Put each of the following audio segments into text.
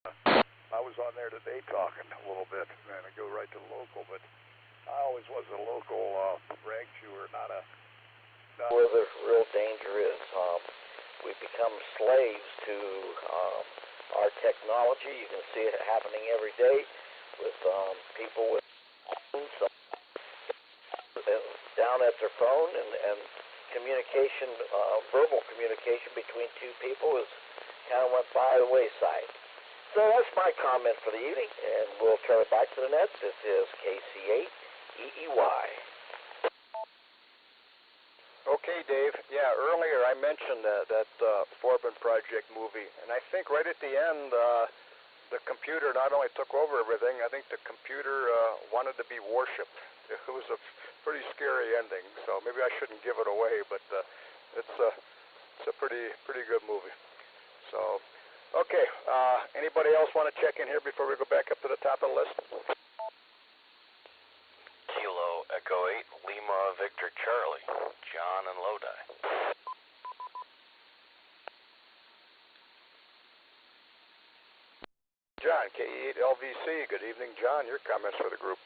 I was on there today talking a little bit, and I go right to the local, but I always was a local rag chewer, not where the real danger is. We become slaves to our technology. You can see it happening every day with people with phones down at their phone, and communication, verbal communication between two people is kind of went by the wayside. So that's my comment for the evening, and we'll turn it back to the net. This is KC8EEY. Okay, Dave. Yeah, earlier I mentioned that Forbin Project movie, and I think right at the end, the computer not only took over everything, I think the computer wanted to be worshipped. It was a pretty scary ending, so maybe I shouldn't give it away, but it's a pretty good movie. So. Okay, anybody else want to check in here before we go back up to the top of the list? Kilo Echo 8, Lima Victor Charlie, John and Lodi. John, KE8 LVC, good evening, John. Your comments for the group.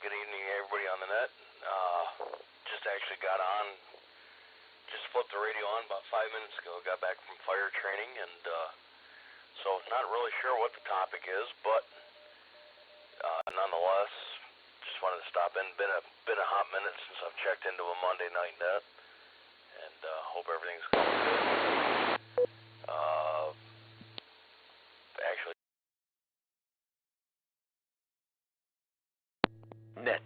Good evening, everybody on the net. Just actually got on. Just flipped the radio on about 5 minutes ago. Got back from fire training, and so not really sure what the topic is, but nonetheless, just wanted to stop in. Been a hot minute since I've checked into a Monday night net, and hope everything's going good. Actually, net.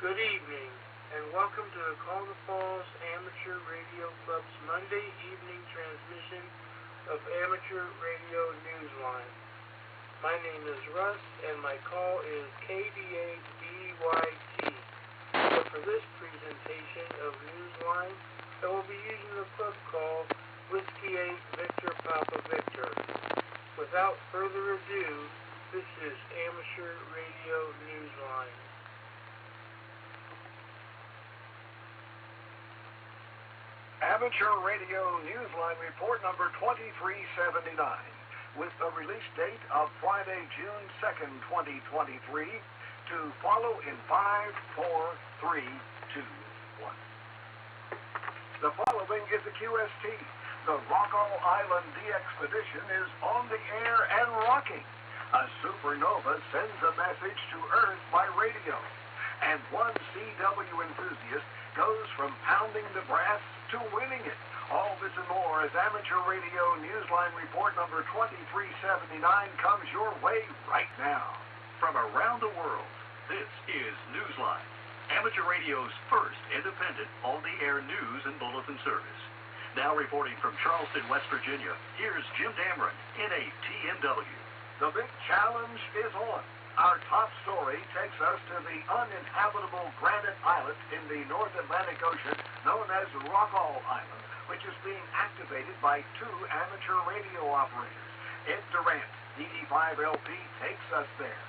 Good evening, and welcome to the Cuyahoga Falls Amateur Radio Club's Monday evening transmission of Amateur Radio Newsline. My name is Russ, and my call is KDA-BYT. But for this presentation of Newsline, I will be using the club call Whiskey 8 Victor Papa Victor. Without further ado, this is Amateur Radio Newsline. Amateur Radio Newsline report number 2379 with the release date of Friday, June 2nd, 2023 to follow in 5, 4, 3, 2, 1. The following is the QST. The Rockall Island DXpedition is on the air and rocking. A supernova sends a message to Earth by radio. And one CW enthusiast goes from pounding the brass to winning it. All this and more as Amateur Radio Newsline report number 2379 comes your way right now. From around the world, this is Newsline, Amateur Radio's first independent on-the-air news and bulletin service. Now reporting from Charleston, West Virginia, here's Jim Dameron in a TMW. The big challenge is on. Our top story takes us to the uninhabitable granite islet in the North Atlantic Ocean known as Rockall Island, which is being activated by two amateur radio operators, Ed Durant DD5LP takes us there.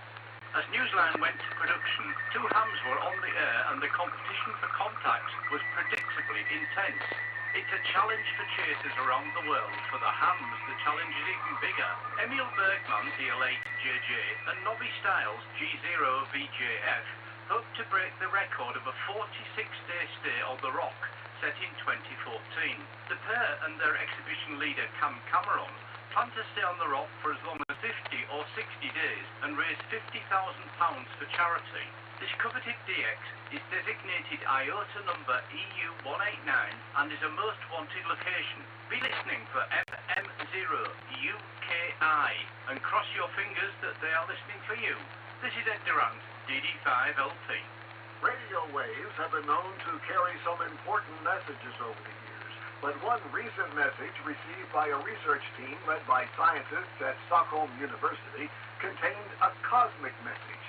As Newsline went to production, two hams were on the air and the competition for contact was predictably intense. It's a challenge for chasers around the world. For the hams, the challenge is even bigger. Emil Bergman, DL8JJ, and Nobby Styles, G0VJF, hope to break the record of a 46-day stay on the Rock, set in 2014. The pair and their exhibition leader, Cam Cameron, plan to stay on the Rock for as long as 50 or 60 days and raise £50,000 for charity. This coveted DX is designated IOTA number EU189 and is a most wanted location. Be listening for FM0UKI and cross your fingers that they are listening for you. This is Ed Durant, DD5LP. Radio waves have been known to carry some important messages over the years, but one recent message received by a research team led by scientists at Stockholm University contained a cosmic message.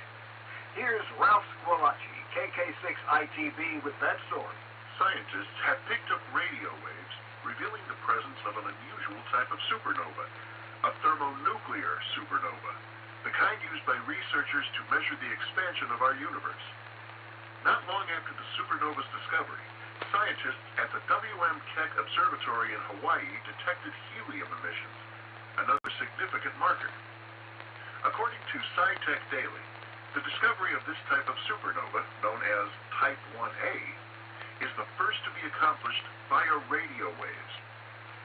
Here's Ralph Squillace, KK6ITB, with that story. Scientists have picked up radio waves revealing the presence of an unusual type of supernova, a thermonuclear supernova, the kind used by researchers to measure the expansion of our universe. Not long after the supernova's discovery, scientists at the W.M. Keck Observatory in Hawaii detected helium emissions, another significant marker. According to SciTech Daily, the discovery of this type of supernova, known as Type 1A, is the first to be accomplished via radio waves.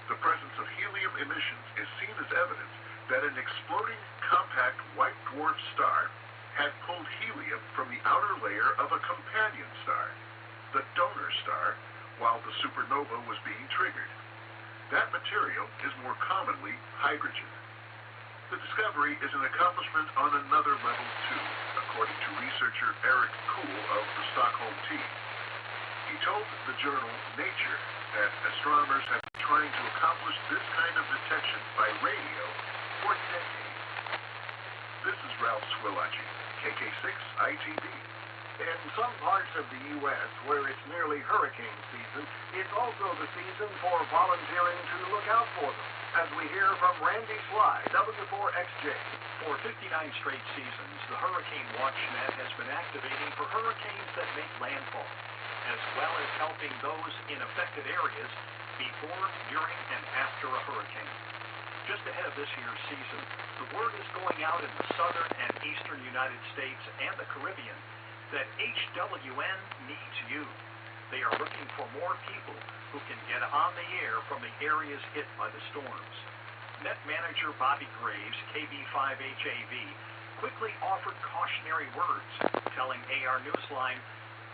The presence of helium emissions is seen as evidence that an exploding compact white dwarf star had pulled helium from the outer layer of a companion star, the donor star, while the supernova was being triggered. That material is more commonly hydrogen. The discovery is an accomplishment on another level, too, according to researcher Eric Kuhl of the Stockholm team. He told the journal Nature that astronomers have been trying to accomplish this kind of detection by radio for decades. This is Ralph Squillace, KK6ITB. In some parts of the U.S. where it's nearly hurricane season, it's also the season for volunteering to look out for them, as we hear from Randy Sly, W4XJ. For 59 straight seasons, the Hurricane WatchNet has been activating for hurricanes that make landfall, as well as helping those in affected areas before, during, and after a hurricane. Just ahead of this year's season, the word is going out in the southern and eastern United States and the Caribbean that HWN needs you. They are looking for more people who can get on the air from the areas hit by the storms. Net manager Bobby Graves, KB5HAV, quickly offered cautionary words, telling AR Newsline,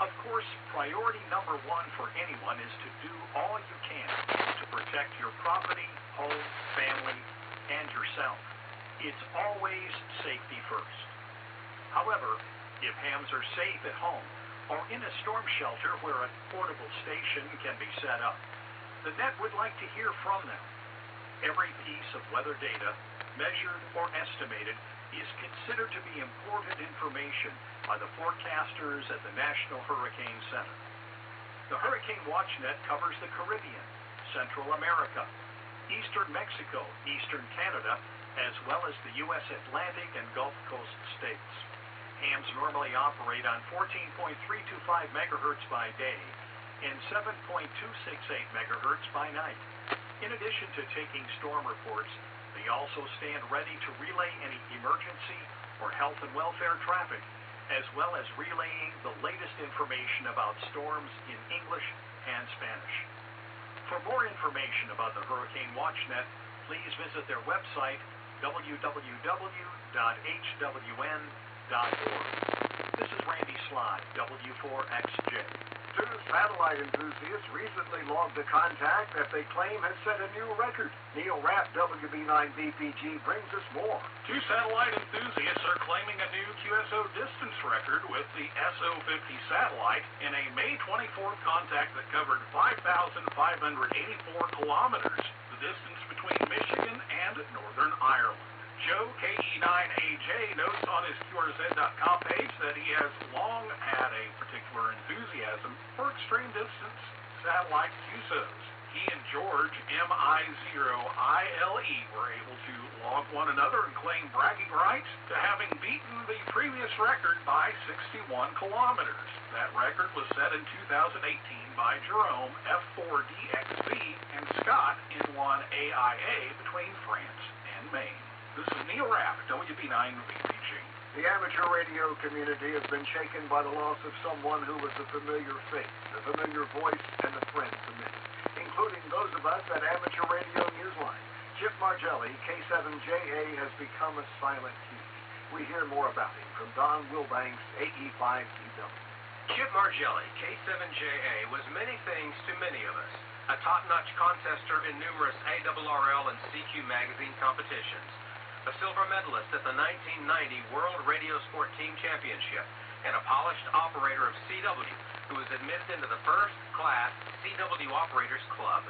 of course, priority number one for anyone is to do all you can to protect your property, home, family, and yourself. It's always safety first. However, if hams are safe at home or in a storm shelter where a portable station can be set up, the net would like to hear from them. Every piece of weather data, measured or estimated, is considered to be important information by the forecasters at the National Hurricane Center. The Hurricane WatchNet covers the Caribbean, Central America, Eastern Mexico, Eastern Canada, as well as the U.S. Atlantic and Gulf Coast states. Hams normally operate on 14.325 megahertz by day and 7.268 megahertz by night. In addition to taking storm reports, they also stand ready to relay any emergency or health and welfare traffic, as well as relaying the latest information about storms in English and Spanish. For more information about the Hurricane WatchNet, please visit their website, www.hwn.org. This is Randy Sly, W4XJ. Two satellite enthusiasts recently logged a contact that they claim has set a new record. Neil Rapp, WB9BPG, brings us more. Two satellite enthusiasts are claiming a new QSO distance record with the SO50 satellite in a May 24th contact that covered 5,584 kilometers, the distance between Michigan and Northern Ireland. Joe, KE9AJ, notes on his QRZ.com page that he has long had a particular enthusiasm for extreme distance satellite QSOs. He he and George, M-I-0-I-L-E, were able to log one another and claim bragging rights to having beaten the previous record by 61 kilometers. That record was set in 2018 by Jerome F4DXV and Scott N1AIA between France and Maine. This is Neil Rapp, WB9VPG. The amateur radio community has been shaken by the loss of someone who was a familiar face, a familiar voice, and a friend to many, including those of us at Amateur Radio Newsline. Chip Margelli, K7JA, has become a silent key. We hear more about him from Don Wilbanks, AE5DW. Chip Margelli, K7JA, was many things to many of us. A top-notch contester in numerous ARRL and CQ magazine competitions. A silver medalist at the 1990 World Radio Sport Team Championship, and a polished operator of CW, who was admitted into the first-class CW Operators Club.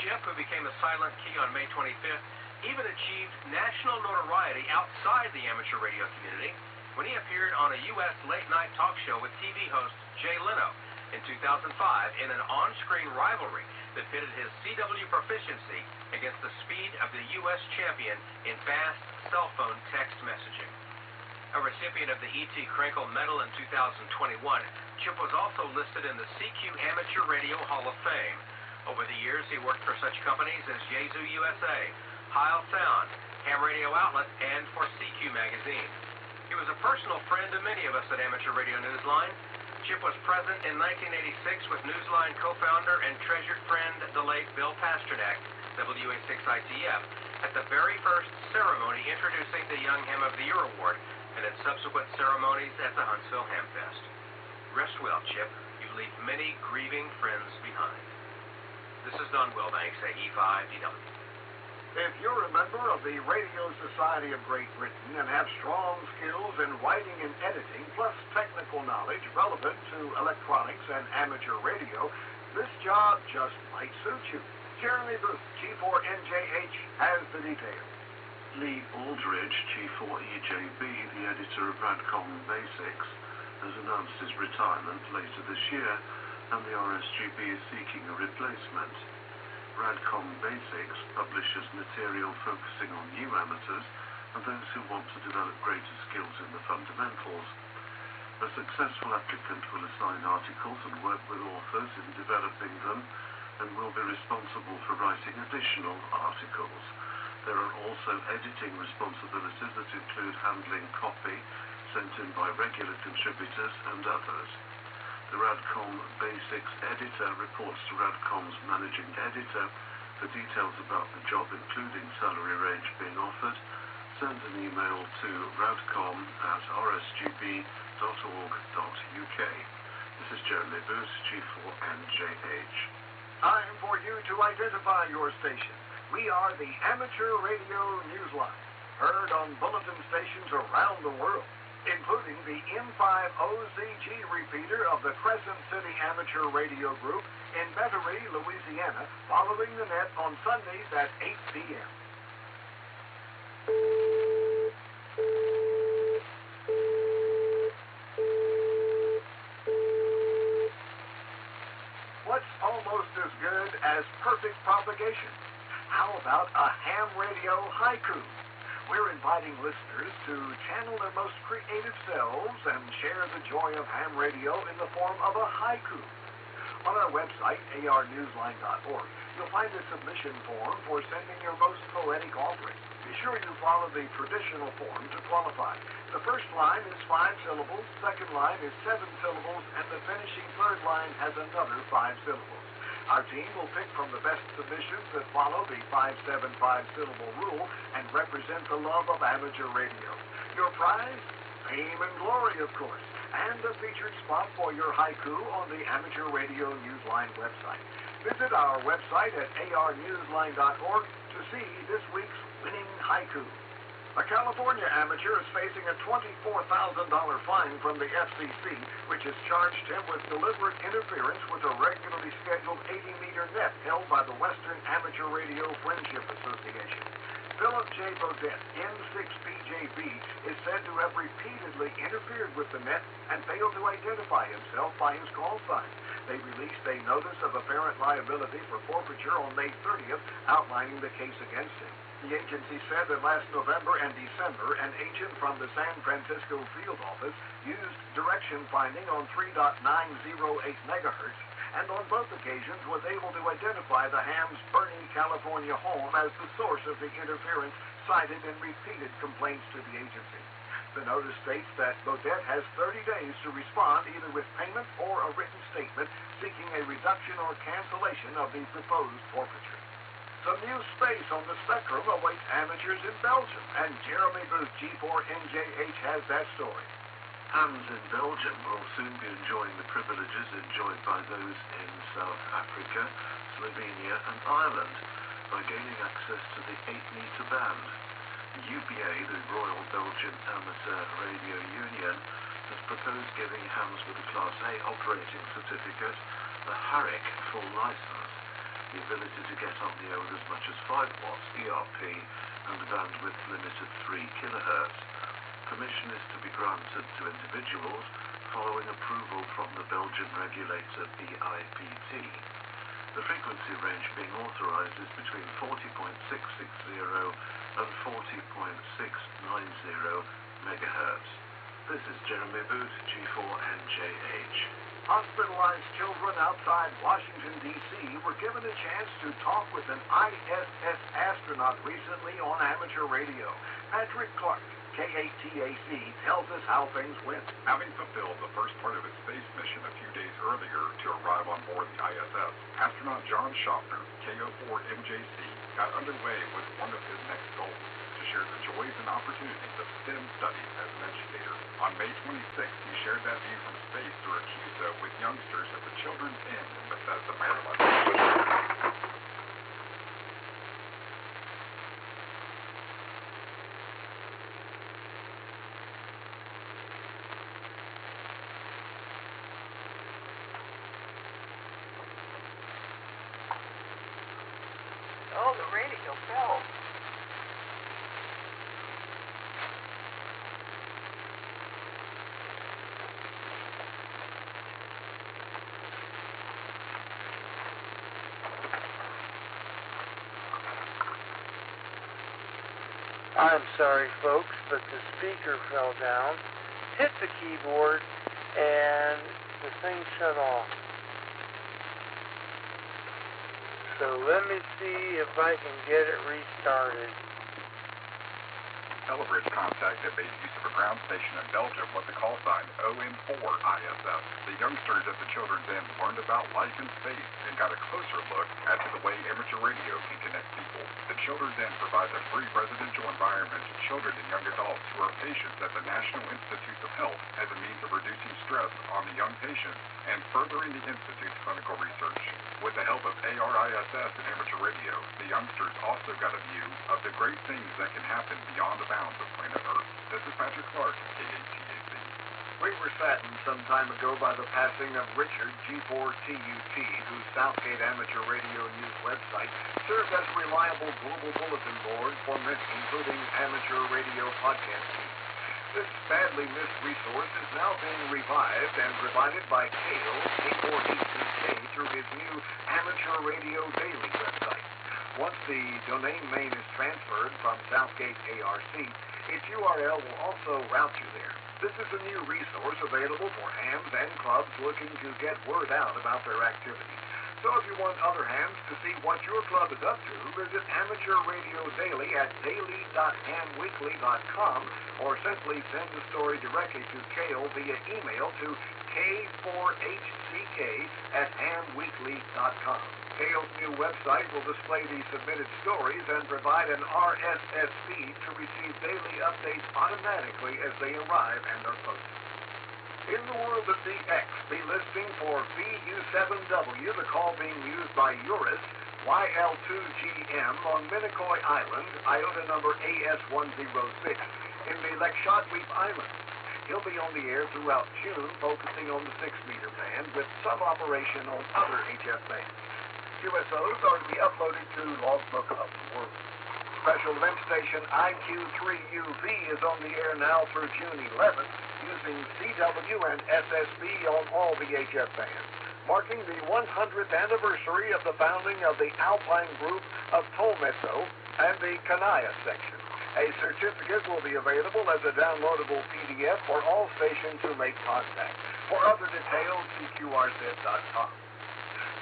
Chip, who became a silent key on May 25th, even achieved national notoriety outside the amateur radio community when he appeared on a U.S. late-night talk show with TV host Jay Leno in 2005 in an on-screen rivalry that pitted his CW proficiency against the speed of the U.S. champion in fast cell phone text messaging. A recipient of the E.T. Krinkle Medal in 2021, Chip was also listed in the CQ Amateur Radio Hall of Fame. Over the years, he worked for such companies as Yazoo USA, Heil Sound, Ham Radio Outlet, and for CQ Magazine. He was a personal friend to many of us at Amateur Radio Newsline. Chip was present in 1986 with Newsline co-founder and treasured friend, the late Bill Pasternak, WA6ITF, at the very first ceremony introducing the Young Ham of the Year Award, and at subsequent ceremonies at the Huntsville Hamfest. Rest well, Chip. You leave many grieving friends behind. This is Don Wilbanks, AE5DW. If you're a member of the Radio Society of Great Britain and have strong skills in writing and editing, plus technical knowledge relevant to electronics and amateur radio, this job just might suit you. Jeremy Booth, G4NJH, has the details. Lee Aldridge, G4EJB, the editor of Radcom Basics, has announced his retirement later this year, and the RSGB is seeking a replacement. Radcom Basics publishes material focusing on new amateurs and those who want to develop greater skills in the fundamentals. A successful applicant will assign articles and work with authors in developing them and will be responsible for writing additional articles. There are also editing responsibilities that include handling copy sent in by regular contributors and others. The Radcom Basics editor reports to Radcom's managing editor for details about the job, including salary range being offered. Send an email to radcom@rsgb.org.uk. This is Jeremy Booth, G4NJH. Time for you to identify your station. We are the Amateur Radio Newsline, heard on bulletin stations around the world, including the M5OZG repeater of the Crescent City Amateur Radio Group in Metairie, Louisiana, following the net on Sundays at 8 p.m. What's almost as good as perfect propagation? How about a ham radio haiku? We're inviting listeners to channel their most creative selves and share the joy of ham radio in the form of a haiku. On our website, arnewsline.org, you'll find a submission form for sending your most poetic offering. Be sure you follow the traditional form to qualify. The first line is 5 syllables, second line is 7 syllables, and the finishing third line has another 5 syllables. Our team will pick from the best submissions that follow the 5-7-5-syllable rule and represent the love of amateur radio. Your prize? Fame and glory, of course, and a featured spot for your haiku on the Amateur Radio Newsline website. Visit our website at arnewsline.org to see this week's winning haiku. A California amateur is facing a $24,000 fine from the FCC, which has charged him with deliberate interference with a regularly scheduled 80-meter net held by the Western Amateur Radio Friendship Association. Philip J. Bodette, M6PJB, is said to have repeatedly interfered with the net and failed to identify himself by his call sign. They released a notice of apparent liability for forfeiture on May 30th, outlining the case against him. The agency said that last November and December, an agent from the San Francisco field office used direction finding on 3.908 megahertz, and on both occasions was able to identify the ham's Bernie, California home as the source of the interference cited in repeated complaints to the agency. The notice states that Bodette has 30 days to respond either with payment or a written statement seeking a reduction or cancellation of the proposed forfeiture. Some new space on the spectrum awaits amateurs in Belgium, and Jeremy Booth, G4NJH, has that story. Hams in Belgium will soon be enjoying the privileges enjoyed by those in South Africa, Slovenia and Ireland by gaining access to the 8-meter band. The UBA, the Royal Belgian Amateur Radio Union, has proposed giving hams with a Class A operating certificate a HARIC full license, the ability to get on the air with as much as 5 watts ERP and a bandwidth limit of 3 kilohertz. Permission is to be granted to individuals following approval from the Belgian regulator BIPT. The frequency range being authorized is between 40.660 and 40.690 megahertz. This is Jeremy Booth, G4NJH. Hospitalized children outside Washington, D.C. were given a chance to talk with an ISS astronaut recently on amateur radio. Patrick Clark, KATAC, tells us how things went. Having fulfilled the first part of his space mission a few days earlier to arrive on board the ISS, astronaut John Schaffner, KO4MJC, got underway with one of his next goals, to share the joys and opportunities of STEM studies as an educator. On May 26th, he shared that view from space through a CUSA with youngsters at the Children's Inn in Bethesda, Maryland. Oh, the radio fell. I'm sorry, folks, but the speaker fell down, hit the keyboard, and the thing shut off. So let me see if I can get it restarted. Telebridge contacted made use of a ground station in Belgium with the call sign OM4ISS. The youngsters at the Children's Inn learned about life in space and got a closer look at the way amateur radio can connect people. The Children's Inn provides a free residential environment to children and young adults who are patients at the National Institutes of Health as a means of reducing stress on the young patients and furthering the Institute's clinical research. With the help of ARISS and amateur radio, the youngsters also got a view of the great things that can happen beyond the bounds of planet Earth. This is Patrick Clark, KATAC. We were saddened some time ago by the passing of Richard, G4TUT, whose Southgate Amateur Radio News website served as a reliable global bulletin board for many, including amateur radio podcasting. This badly missed resource is now being revived and provided by Kale, K4E2K, through his new Amateur Radio Daily website. Once the domain name is transferred from Southgate ARC, its URL will also route you there. This is a new resource available for hams and clubs looking to get word out about their activities. So if you want other hams to see what your club is up to, visit Amateur Radio Daily at daily.hamweekly.com or simply send the story directly to Kale via email to k4hck@hamweekly.com. Kale's new website will display the submitted stories and provide an RSS feed to receive daily updates automatically as they arrive and are posted. In the world of DX, be listening for VU7W, the call being used by Urus, YL2GM on Minicoy Island, IOTA number AS106, in the Lakshadweep Islands. He'll be on the air throughout June, focusing on the 6-meter band, with some operation on other HF bands. QSOs are to be uploaded to Logbook of the World. Special event station IQ3UV is on the air now through June 11th using CW and SSB on all VHF bands, marking the 100th anniversary of the founding of the Alpine Group of Tolmeso and the Kanaya section. A certificate will be available as a downloadable PDF for all stations who make contact. For other details, see QRZ.com.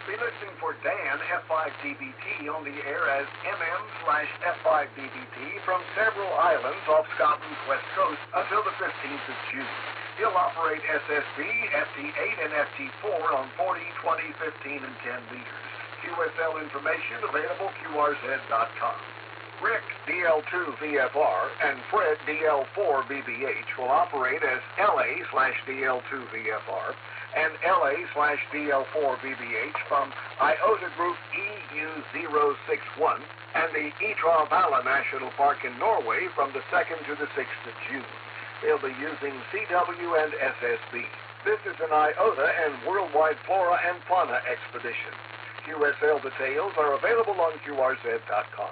Be listening for Dan F5DBT on the air as MM/F5DBT from several islands off Scotland's west coast until the 15th of June. He'll operate SSB, FT8, and FT4 on 40, 20, 15, and 10 meters. QSL information available QRZ.com. Rick DL2VFR and Fred DL4BBH will operate as LA/DL2VFR and LA/DL4BBH from Iota Group EU061 and the Ytre National Park in Norway from the 2nd to the 6th of June. They'll be using CW and SSB. This is an Iota and worldwide flora and fauna expedition. QSL details are available on QRZ.com.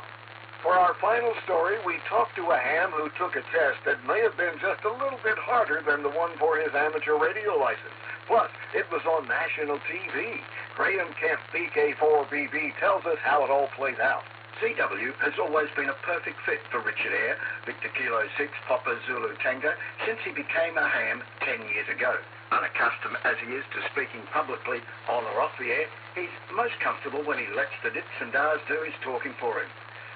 For our final story, we talked to a ham who took a test that may have been just a little bit harder than the one for his amateur radio license. Plus, it was on national TV. Graham Kemp, BK4BB, tells us how it all played out. CW has always been a perfect fit for Richard Eyre, Victor Kilo 6, Papa Zulu Tango, since he became a ham 10 years ago. Unaccustomed as he is to speaking publicly on or off the air, he's most comfortable when he lets the dits and dahs do his talking for him.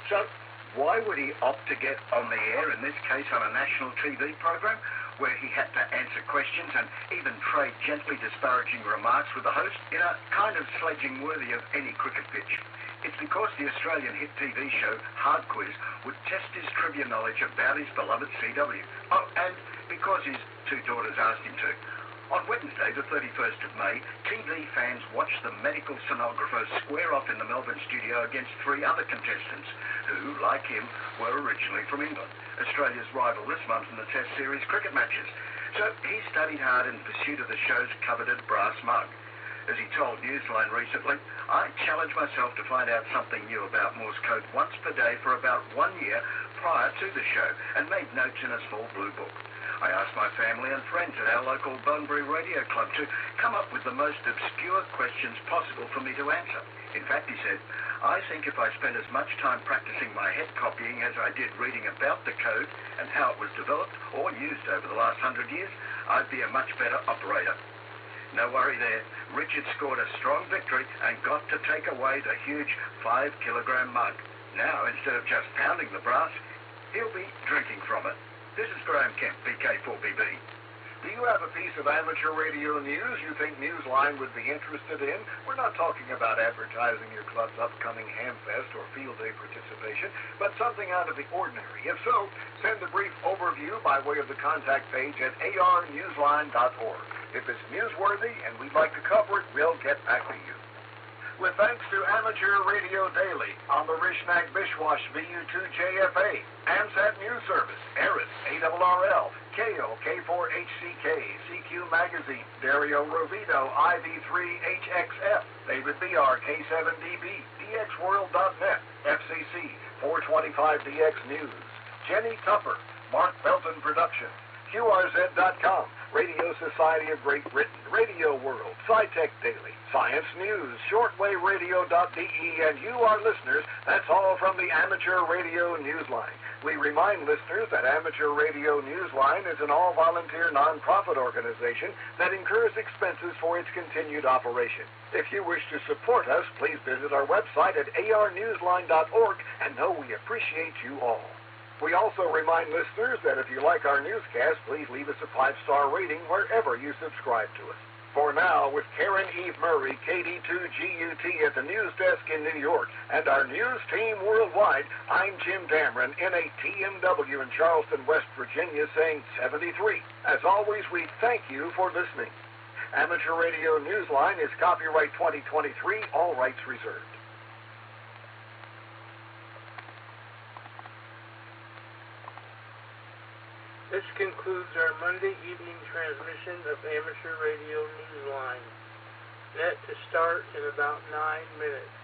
So, why would he opt to get on the air, in this case on a national TV program, where he had to answer questions and even trade gently disparaging remarks with the host in a kind of sledging worthy of any cricket pitch? It's because the Australian hit TV show Hard Quiz would test his trivia knowledge about his beloved CW. Oh, and because his two daughters asked him to. On Wednesday, the 31st of May, TV fans watched the medical sonographer square off in the Melbourne studio against three other contestants who, like him, were originally from England, Australia's rival this month in the Test Series cricket matches. So he studied hard in pursuit of the show's coveted brass mug. As he told Newsline recently, I challenged myself to find out something new about Morse code once per day for about 1 year prior to the show and made notes in a small blue book. I asked my family and friends at our local Bunbury Radio Club to come up with the most obscure questions possible for me to answer. In fact, he said, I think if I spent as much time practicing my head copying as I did reading about the code and how it was developed or used over the last 100 years, I'd be a much better operator. No worry there. Richard scored a strong victory and got to take away the huge 5-kilogram mug. Now, instead of just pounding the brass, he'll be drinking from it. This is Graham Kemp, BK4BB. Do you have a piece of amateur radio news you think Newsline would be interested in? We're not talking about advertising your club's upcoming Hamfest or Field Day participation, but something out of the ordinary. If so, send a brief overview by way of the contact page at arnewsline.org. If it's newsworthy and we'd like to cover it, we'll get back to you. With thanks to Amateur Radio Daily on the Rishnag Bishwash VU2JFA, AMSAT News Service, Eris, ARRL, KO, K4HCK, CQ Magazine, Dario Rovito, IV3HXF, David BR, K7DB, DXWorld.net, FCC, 425DX News, Jenny Tupper, Mark Belton Productions, QRZ.com, Radio Society of Great Britain, Radio World, SciTech Daily, Science News, shortwaveradio.de, and you, our listeners, that's all from the Amateur Radio Newsline. We remind listeners that Amateur Radio Newsline is an all-volunteer non-profit organization that incurs expenses for its continued operation. If you wish to support us, please visit our website at arnewsline.org and know we appreciate you all. We also remind listeners that if you like our newscast, please leave us a 5-star rating wherever you subscribe to us. For now, with Karen Eve Murray, KD2GUT at the news desk in New York, and our news team worldwide, I'm Jim Dameron, NATMW in Charleston, West Virginia, saying 73. As always, we thank you for listening. Amateur Radio Newsline is copyright 2023, all rights reserved. This concludes our Monday evening transmission of Amateur Radio Newsline. Net to start in about 9 minutes.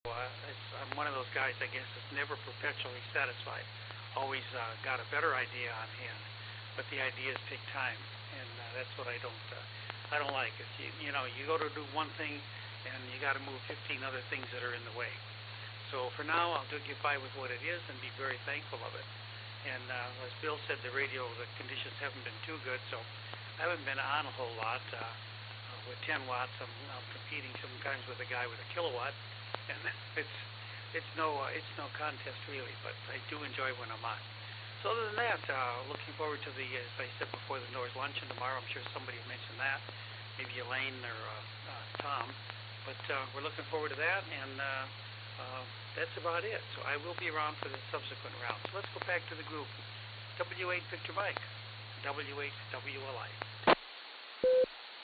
I'm one of those guys, I guess, that's never perpetually satisfied. Always got a better idea on hand, but the ideas take time, and that's what I don't like. Is you go to do one thing, and you got to move 15 other things that are in the way. So for now, I'll get by with what it is and be very thankful of it. And as Bill said, the conditions haven't been too good, so I haven't been on a whole lot. With 10 watts, I'm competing sometimes with a guy with a kilowatt, and it's no contest really, but I do enjoy when I'm on. So other than that, looking forward to as I said before, the North luncheon tomorrow. I'm sure somebody mentioned that, maybe Elaine or Tom, but we're looking forward to that, and that's about it. So I will be around for the subsequent round. So let's go back to the group. W8 Victor Mike, W8 WLI.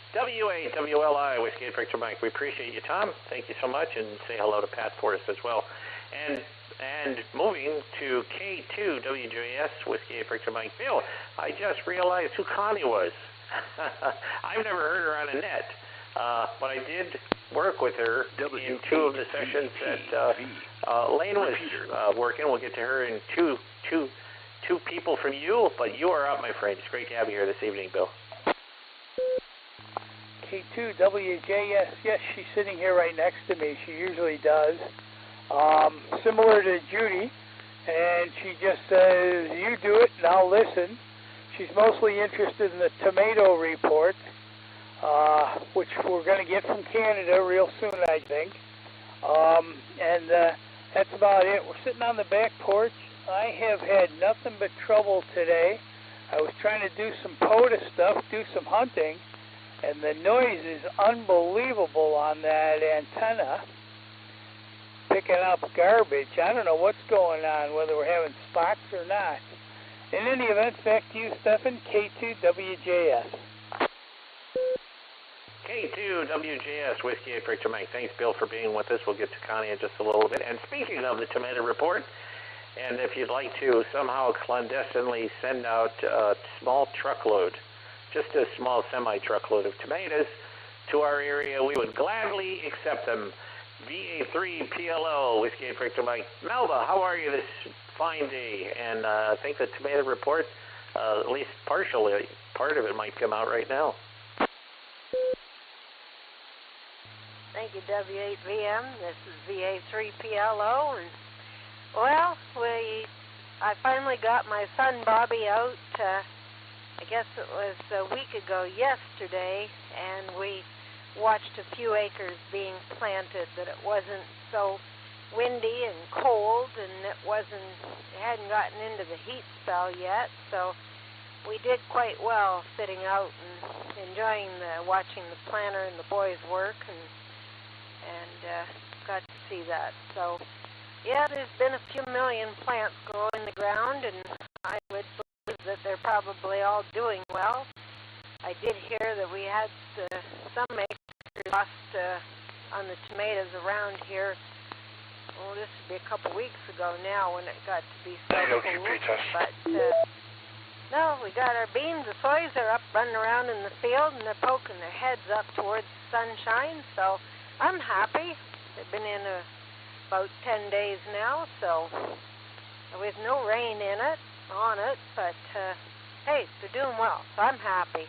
W8 WLI, Whiskey 8 Victor Mike. We appreciate you, Tom. Thank you so much, and say hello to Pat for us as well. And moving to K2 WJS, Whiskey 8 Victor Mike. Bill, I just realized who Connie was. I've never heard her on a net, but I did work with her in two of the sessions that Lane was working. We'll get to her in two people from you, but you are up, my friend. It's great to have you here this evening, Bill. K2 WJS, yes, she's sitting here right next to me. She usually does. Similar to Judy, and she just says, you do it and I'll listen. She's mostly interested in the tomato report, which we're going to get from Canada real soon, I think. And that's about it. We're sitting on the back porch. I have had nothing but trouble today. I was trying to do some POTA stuff, do some hunting, and the noise is unbelievable on that antenna, picking up garbage. I don't know what's going on, whether we're having spots or not. In any event, back to you, Stefan, K2WJS. K2WJS, Whiskey 8 Victor Mike. Thanks, Bill, for being with us. We'll get to Connie in just a little bit. And speaking of the tomato report, and if you'd like to somehow clandestinely send out a small truckload, just a small semi-truckload of tomatoes to our area, we would gladly accept them. VA3 PLO, Whiskey 8 Victor Mike. Melba, how are you this fine day? And I think the tomato report, at least partially, part of it might come out right now. Thank you, W8VM. This is VA3 PLO, and well, I finally got my son Bobby out. I guess it was a week ago yesterday, and we watched a few acres being planted. That it wasn't so windy and cold, and it hadn't gotten into the heat spell yet. So we did quite well sitting out and enjoying watching the planter and the boys work, and got to see that. So yeah, there's been a few million plants grow in the ground, and I would believe that they're probably all doing well. I did hear that we had some acres lost on the tomatoes around here. Well, this would be a couple weeks ago now when it got to be so cold. But no, we got our beans. The soys are up running around in the field, and they're poking their heads up towards the sunshine. So I'm happy. They've been in about 10 days now, so with no rain on it, but hey, they're doing well, so I'm happy.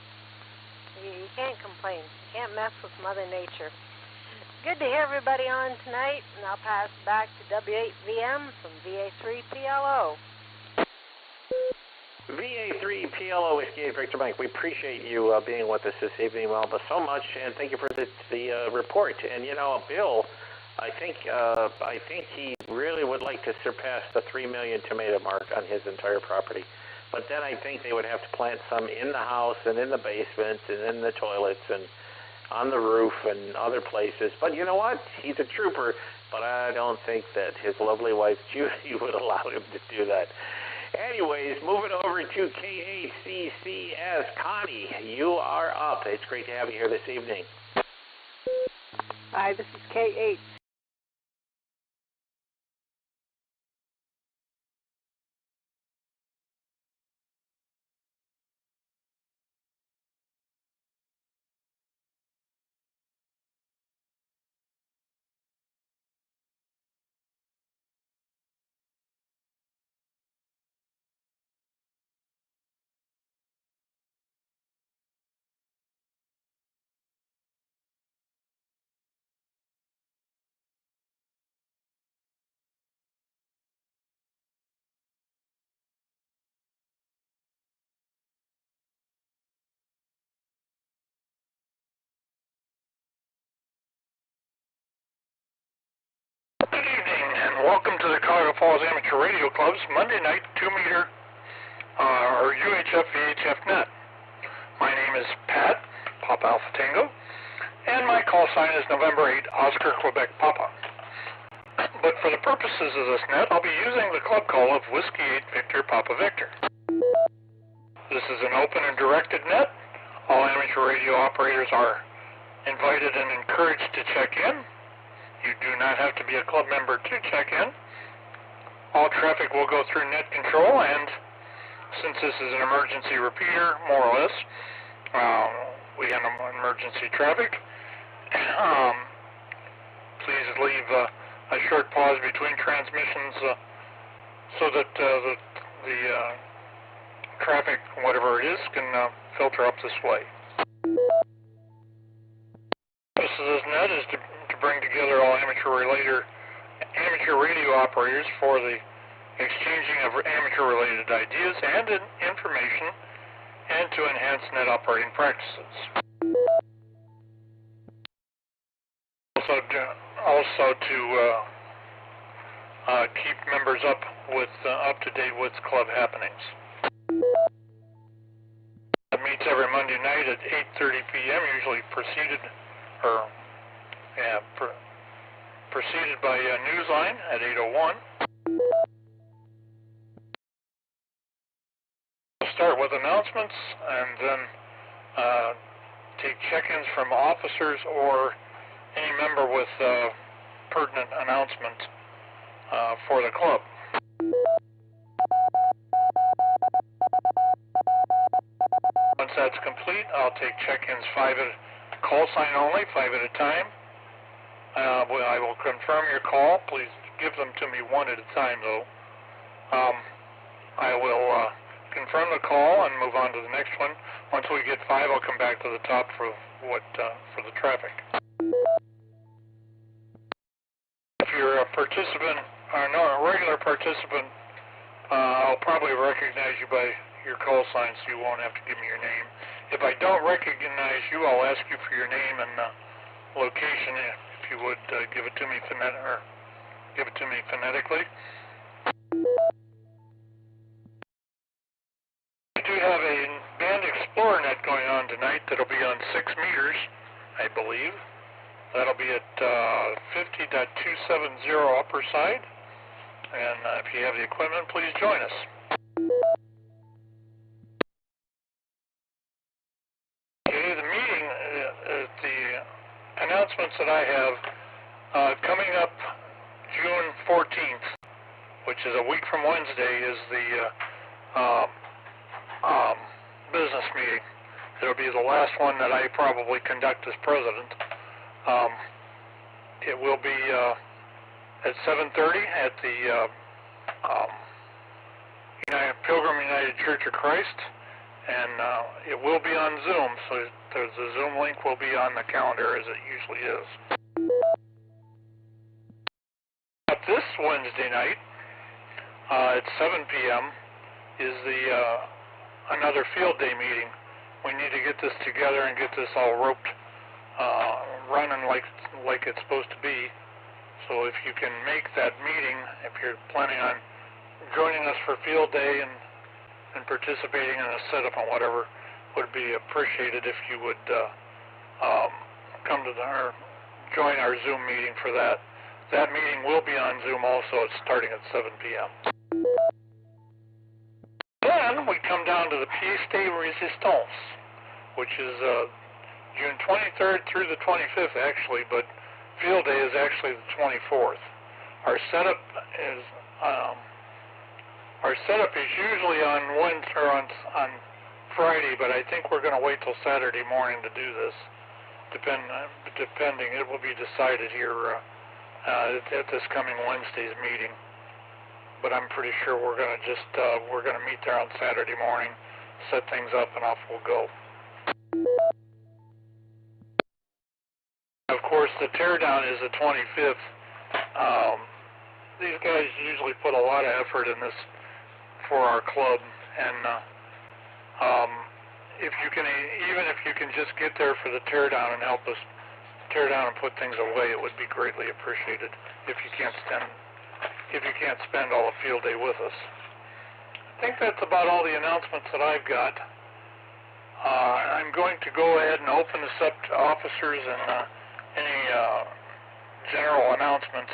You can't complain. You can't mess with Mother Nature. Good to hear everybody on tonight, and I'll pass it back to W8VM from VA3PLO. VA3PLO, Whiskey 8 Victor Mike. We appreciate you being with us this evening, Melba, so much, and thank you for the report. And Bill, I think he really would like to surpass the 3 million tomato mark on his entire property. But then I think they would have to plant some in the house and in the basement and in the toilets and on the roof and other places. But you know what? He's a trooper, but I don't think that his lovely wife Judy would allow him to do that. Anyways, moving over to KACCS. Connie, you are up. It's great to have you here this evening. Hi, this is K8. welcome to the Cuyahoga Falls Amateur Radio Club's Monday night 2-meter or UHF VHF net. My name is Pat, Papa Alpha Tango, and my call sign is November 8, Oscar, Quebec, Papa. But for the purposes of this net, I'll be using the club call of Whiskey 8 Victor, Papa Victor. This is an open and directed net. All amateur radio operators are invited and encouraged to check in. You do not have to be a club member to check in. All traffic will go through net control, and since this is an emergency repeater, more or less, we handle emergency traffic. Please leave a short pause between transmissions so that the traffic, whatever it is, can filter up this way. The purpose of this net is to bring together all amateur radio operators for the exchanging of amateur-related ideas and information, and to enhance net operating practices. Also to keep members up to date with club happenings. It meets every Monday night at 8:30 p.m. Usually preceded by Newsline at 8:01. We'll start with announcements and then take check-ins from officers or any member with pertinent announcement for the club. Once that's complete, I'll take check-ins call sign only, 5 at a time. I will confirm your call. Please give them to me one at a time, though. I will confirm the call and move on to the next one. Once we get 5, I'll come back to the top for the traffic. If you're a participant or a regular participant, I'll probably recognize you by your call sign, so you won't have to give me your name. If I don't recognize you, I'll ask you for your name and location. If you would give it to me phonetically. We do have a Band Explorer net going on tonight that'll be on 6 meters, I believe. That'll be at 50.270 upper side. And if you have the equipment, please join us. Okay, the meeting, the announcements that I have coming up June 14th, which is a week from Wednesday, is the business meeting. It'll be the last one that I probably conduct as president. It will be at 7:30 at the Pilgrim United Church of Christ, and it will be on Zoom, so the Zoom link will be on the calendar as it usually is. This Wednesday night at 7 p.m. is another field day meeting. We need to get this together and get this all roped, running like it's supposed to be. So if you can make that meeting, if you're planning on joining us for field day and participating in a setup and whatever, would be appreciated if you would come to join our Zoom meeting for that. That meeting will be on Zoom also. It's starting at 7 p.m. Then we come down to the Pièce de Résistance, which is June 23rd through the 25th, actually, but field day is actually the 24th. Our setup is usually on Wednesday or on Friday, but I think we're going to wait till Saturday morning to do this. Depending, it will be decided here at this coming Wednesday's meeting. But I'm pretty sure we're going to meet there on Saturday morning, set things up, and off we'll go. Of course, the teardown is the 25th. These guys usually put a lot of effort in this for our club, and even if you can just get there for the teardown and help us tear down and put things away, it would be greatly appreciated. If you can't if you can't spend all the field day with us. I think that's about all the announcements that I've got. I'm going to go ahead and open this up to officers and any general announcements.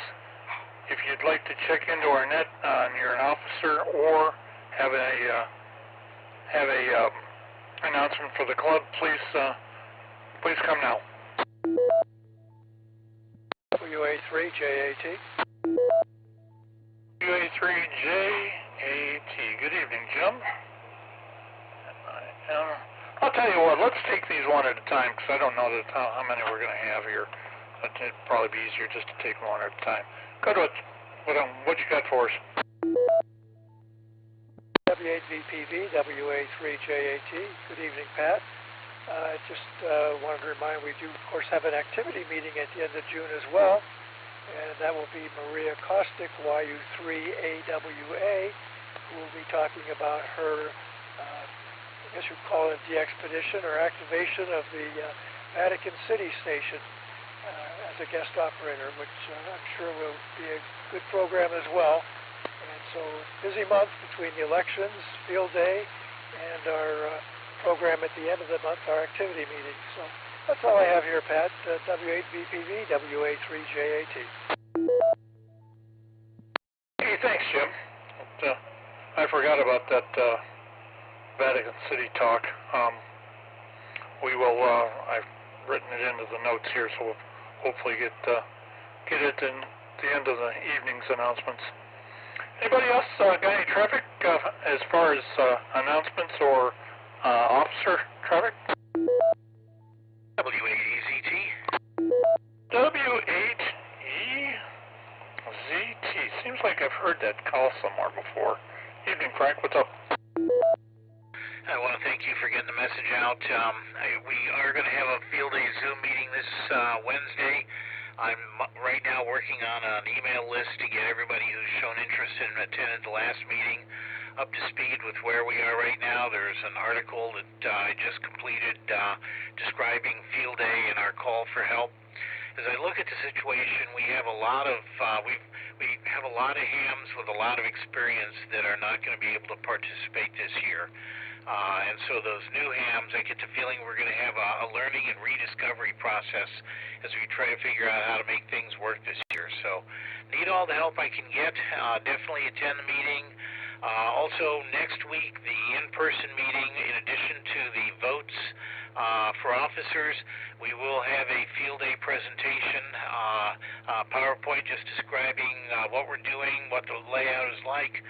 If you'd like to check into our net and you're an officer or have a announcement for the club, please come now. WA3JAT. WA3JAT. Good evening, Jim. I'll tell you what, let's take these one at a time because I don't know how many we're going to have here. It'd probably be easier just to take them one at a time. Go to it. What you got for us? W8VPV, WA3JAT. Good evening, Pat. I just wanted to remind we do, of course, have an activity meeting at the end of June as well, and that will be Maria Kostick, YU3AWA, who will be talking about her, I guess you'd call it the expedition or activation of the Vatican City Station as a guest operator, which I'm sure will be a good program as well. And so, busy month between the elections, field day, and our program at the end of the month, our activity meeting. So that's all I have here, Pat. W8VPV, WA3JAT. Hey, thanks, Jim. I forgot about that Vatican City talk. We will. I've written it into the notes here, so we'll hopefully get it in the end of the evening's announcements. Anybody else got any traffic as far as announcements or officer traffic? W8EZT. W8EZT. Seems like I've heard that call somewhere before. Evening, Frank. What's up? I want to thank you for getting the message out. We are going to have a field day Zoom meeting this Wednesday. I'm right now working on an email list to get everybody who's shown interest and attended the last meeting up to speed with where we are right now. There's an article that I just completed describing field day and our call for help. As I look at the situation, we have a lot of we have a lot of hams with a lot of experience that are not going to be able to participate this year. And so those new hams, I get the feeling we're going to have a learning and rediscovery process as we try to figure out how to make things work this year. So need all the help I can get. Definitely attend the meeting. Also, next week, the in-person meeting, in addition to the votes for officers, we will have a field day presentation, PowerPoint just describing what we're doing, what the layout is like,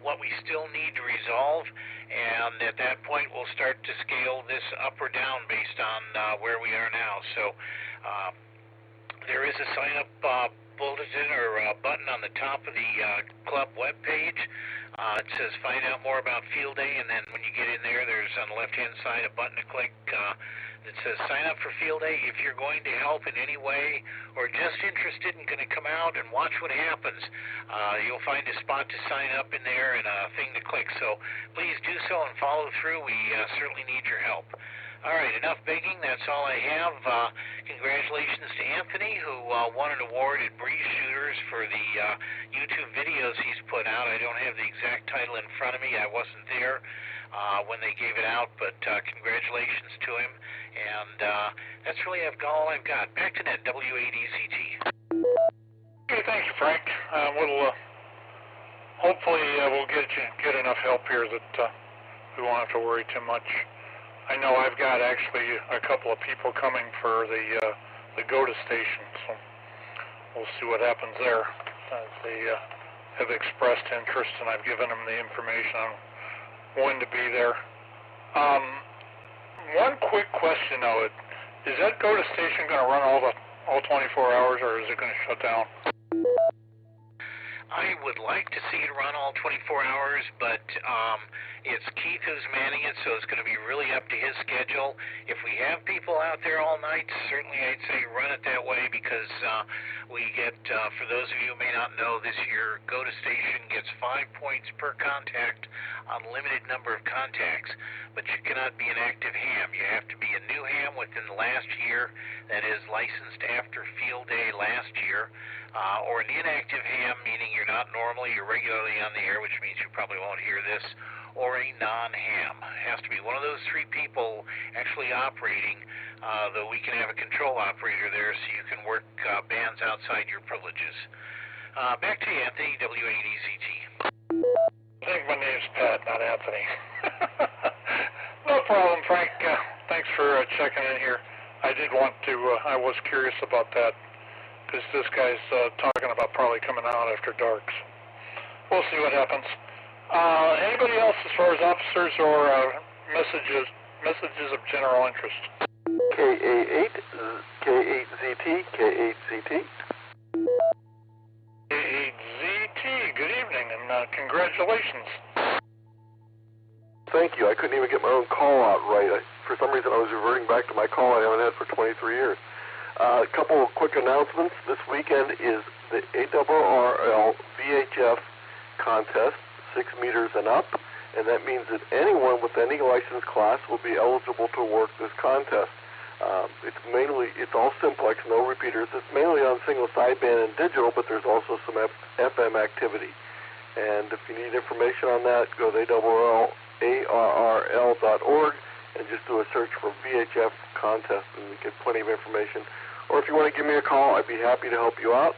what we still need to resolve, and at that point we'll start to scale this up or down based on where we are now. So there is a sign-up bulletin or button on the top of the club webpage. It says find out more about field day, and then when you get in there, there's on the left-hand side a button to click that says sign up for field day. If you're going to help in any way or just interested and going to come out and watch what happens, you'll find a spot to sign up in there and a thing to click. So please do so and follow through. We certainly need your help. All right, enough begging. That's all I have. Congratulations to Anthony, who won an award at Breeze Shooters for the YouTube videos he's put out. I don't have the exact title in front of me. I wasn't there when they gave it out, but congratulations to him. And that's really all I've got. Back to net, W8EZT. Okay, thank you, Frank. We'll hopefully we'll get enough help here that we won't have to worry too much. I know I've got actually a couple of people coming for the go-to station, so we'll see what happens there. They have expressed interest, and I've given them the information on when to be there. One quick question, though: is that go-to station going to run all 24 hours, or is it going to shut down? I would like to see it run all 24 hours, but it's Keith who's manning it, so it's going to be really up to his schedule. If we have people out there all night, certainly I'd say run it that way, because we get, for those of you who may not know, this year Go-To Station gets 5 points per contact on limited number of contacts, but you cannot be an active ham. You have to be a new ham within the last year that is licensed after field day last year. or an inactive ham, meaning you're not normally or regularly on the air, which means you probably won't hear this, or a non-ham. It has to be one of those three people actually operating, though we can have a control operator there so you can work bands outside your privileges. Back to you, Anthony, W8EZT. I think my name's Pat, not Anthony. No problem, Frank. Thanks for checking in here. I did want to, I was curious about that, because this guy's talking about probably coming out after dark. So we'll see what happens. Anybody else as far as officers or messages of general interest? K8ZT. K8ZT, good evening, and congratulations. Thank you. I couldn't even get my own call out right. For some reason, I was reverting back to my call I haven't had for 23 years. A couple of quick announcements. This weekend is the ARRL VHF contest, 6 meters and up, and that means that anyone with any license class will be eligible to work this contest. It's all simplex, no repeaters. It's mainly on single sideband and digital, but there's also some FM activity. And if you need information on that, go to ARRL.org and just do a search for VHF contest, and you get plenty of information. Or if you want to give me a call, I'd be happy to help you out.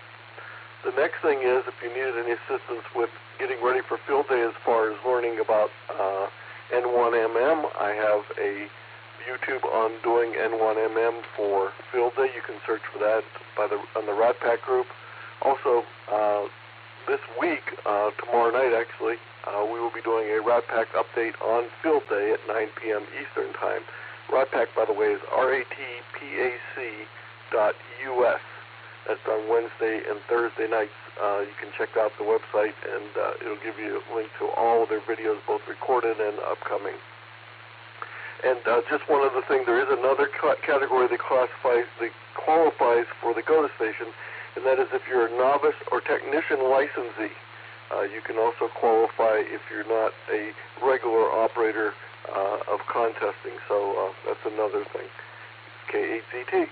The next thing is, if you needed any assistance with getting ready for field day as far as learning about N1MM, I have a YouTube on doing N1MM for field day. You can search for that on the Rat Pack group. Also, this week, tomorrow night actually, we will be doing a Rat Pack update on field day at 9 p.m. Eastern Time. Rat Pack, by the way, is ratpac.us. That's on Wednesday and Thursday nights. You can check out the website, and it'll give you a link to all of their videos, both recorded and upcoming. And just one other thing, there is another category that qualifies for the GOTA station, and that is if you're a novice or technician licensee. You can also qualify if you're not a regular operator of contesting. So that's another thing. K8ZT.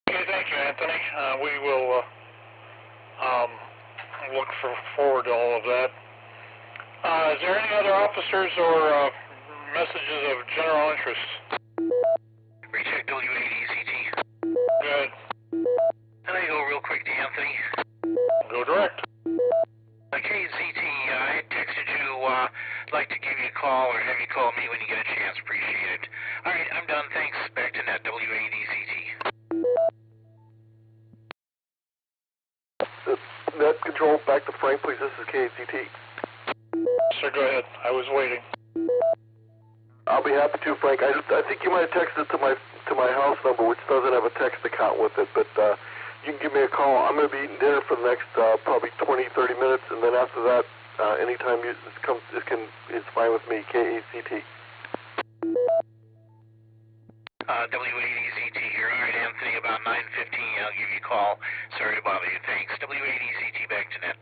Okay, thank you, Anthony. We will look forward to all of that. Is there any other officers or messages of general interest? Recheck W8EZT. Good. And I go real quick to Anthony. Go direct. KZT, I texted you, I'd like to give you a call or have you call me when you get a chance. Appreciate it. All right, I'm done. Thanks. Back to net, W8EZT. Net control, back to Frank, please. This is KZT. Sir, go ahead. I was waiting. I'll be happy to, Frank. I think you might have texted to my house number, which doesn't have a text account with it, but you can give me a call. I'm going to be eating dinner for the next probably 20, 30 minutes, and then after that, anytime it's fine with me. KACT. W8EZT here. All right, Anthony, about 9:15, I'll give you a call. Sorry to bother you. Thanks. W8EZT, back to net.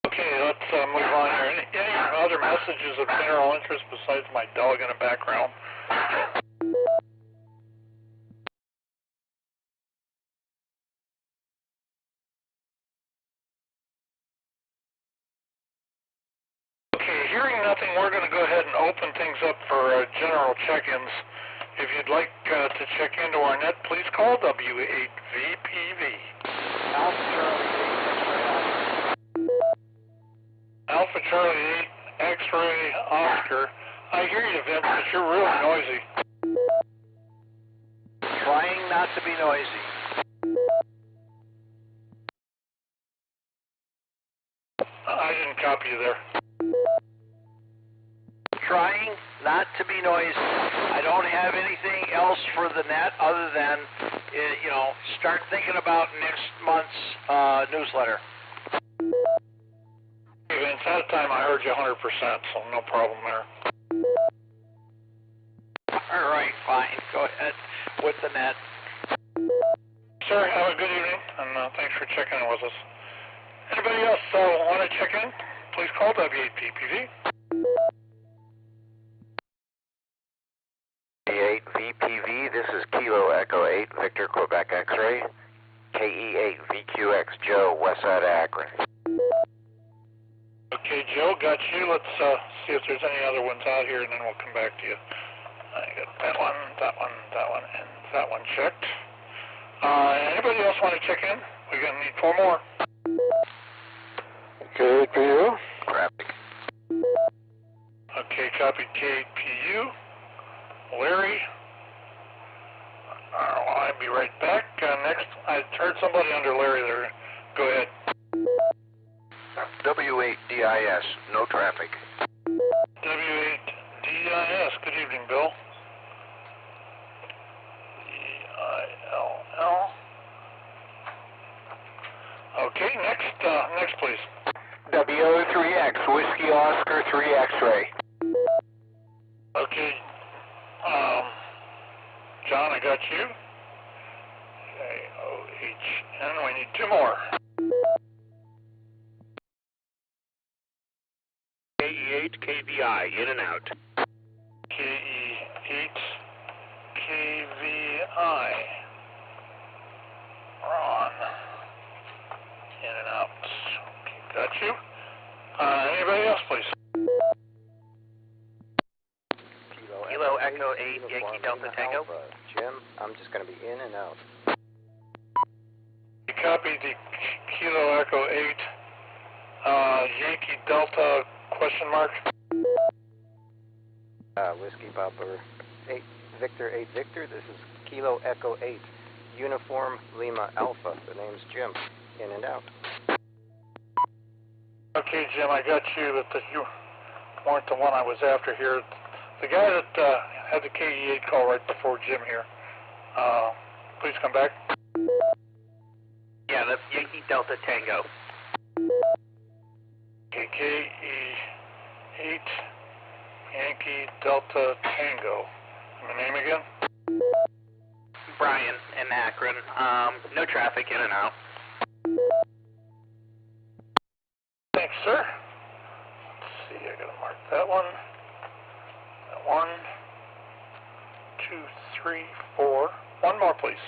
Okay, let's move on here. Any other messages of general interest besides my dog in the background? Okay, hearing nothing, we're going to go ahead and open things up for general check-ins. If you'd like to check into our net, please call W8VPV. Alpha Charlie 8, X-Ray, Oscar. I hear you, Vince, but you're really noisy. Trying not to be noisy. I didn't copy you there. Trying not to be noisy. I don't have anything else for the net other than, start thinking about next month's newsletter. Vince, that time I heard you 100%, so no problem there. All right, fine. Go ahead with the net. Sir, have a good evening, and thanks for checking in with us. Anybody else want to check in? please call W8VPV. W8VPV, this is Kilo Echo 8, Victor Quebec X-Ray. KE8VQX, Joe, west side of Akron. Okay, Joe, got you. Let's see if there's any other ones out here, and then we'll come back to you. I got that one, and that one checked. Anybody else want to check in? We're going to need 4 more. K8PU. Traffic. Okay, copy K8PU. Larry. I'll be right back. Next, I heard somebody under Larry there. Go ahead. W8DIS, no traffic. W8DIS, good evening, Bill. D-I-L-L. Okay, next please. WO3X, Whiskey Oscar 3 X-Ray. Okay, John, I got you. K-O-H-N, we need 2 more. KE8 KVI, in and out. KE8 KVI. Ron. In and out. Okay, got you. Anybody else, please? Kilo Echo 8, Yankee Delta Tango. Jim, I'm just going to be in and out. You copied the Kilo Echo 8, Yankee Delta question mark. Whiskey Papa 8 Victor 8 Victor. This is Kilo Echo 8, Uniform Lima Alpha. The name's Jim. In and out. Okay, Jim, I got you, but you weren't the one I was after here. The guy that had the KE8 call right before Jim here. Please come back. Yeah, that's Yankee Delta Tango. Okay, KE8 Yankee Delta Tango. And the name again? Brian in Akron. No traffic, in and out. Thanks, sir. Let's see, I gotta mark that one. That 1, 2, 3, 4. 1 more, please.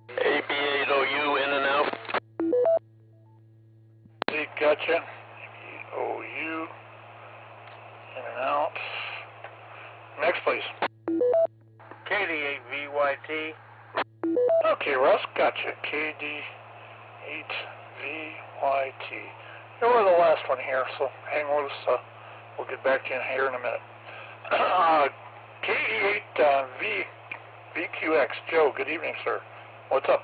AB8OU, in and out. Gotcha. AB8OU, in and out. Next, please. KD8VYT. Okay, Russ, gotcha. KD8VYT. You were the last one here, so hang loose. We'll get back to you here in a minute. KE8VQX, Joe, good evening, sir. What's up?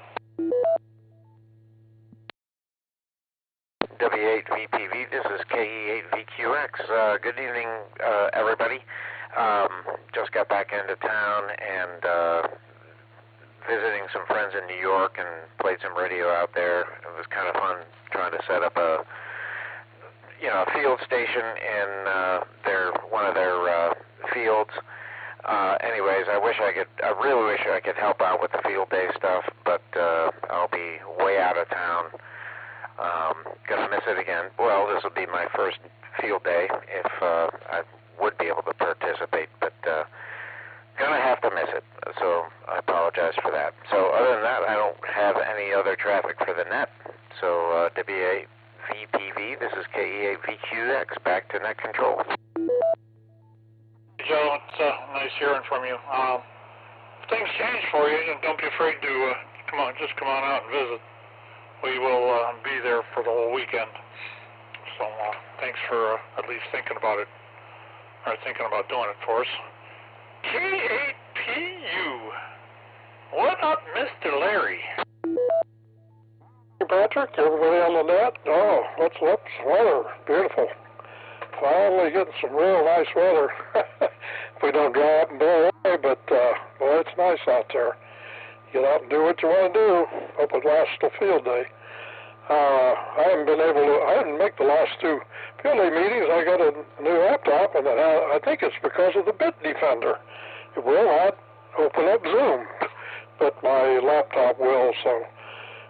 W8VPV, this is KE8VQX. Good evening, everybody. Just got back into town and visiting some friends in New York and played some radio out there. It was kind of fun trying to set up a field station in one of their fields. Anyways, I really wish I could help out with the field day stuff, but I'll be way out of town. Gonna miss it again. Well, this will be my first field day if I would be able to participate, but gonna have to miss it, so I apologize for that. So other than that, I don't have any other traffic for the net. So W8VPV, this is KE8VQX, back to net control. Joe, it's nice hearing from you. If things change for you, don't be afraid to come on out and visit. We will be there for the whole weekend. So thanks for at least thinking about it, or thinking about doing it for us. K8PU. What up, Mr. Larry? Hey, Patrick, everybody on the net? Oh, what's weather? Beautiful. Finally getting some real nice weather. If we don't dry up and blow away, but boy, it's nice out there. Get out and do what you want to do. Hope it lasts till field day. I didn't make the last 2 field day meetings. I got a new laptop, and I think it's because of the bit defender. It will not open up Zoom, but my laptop will, so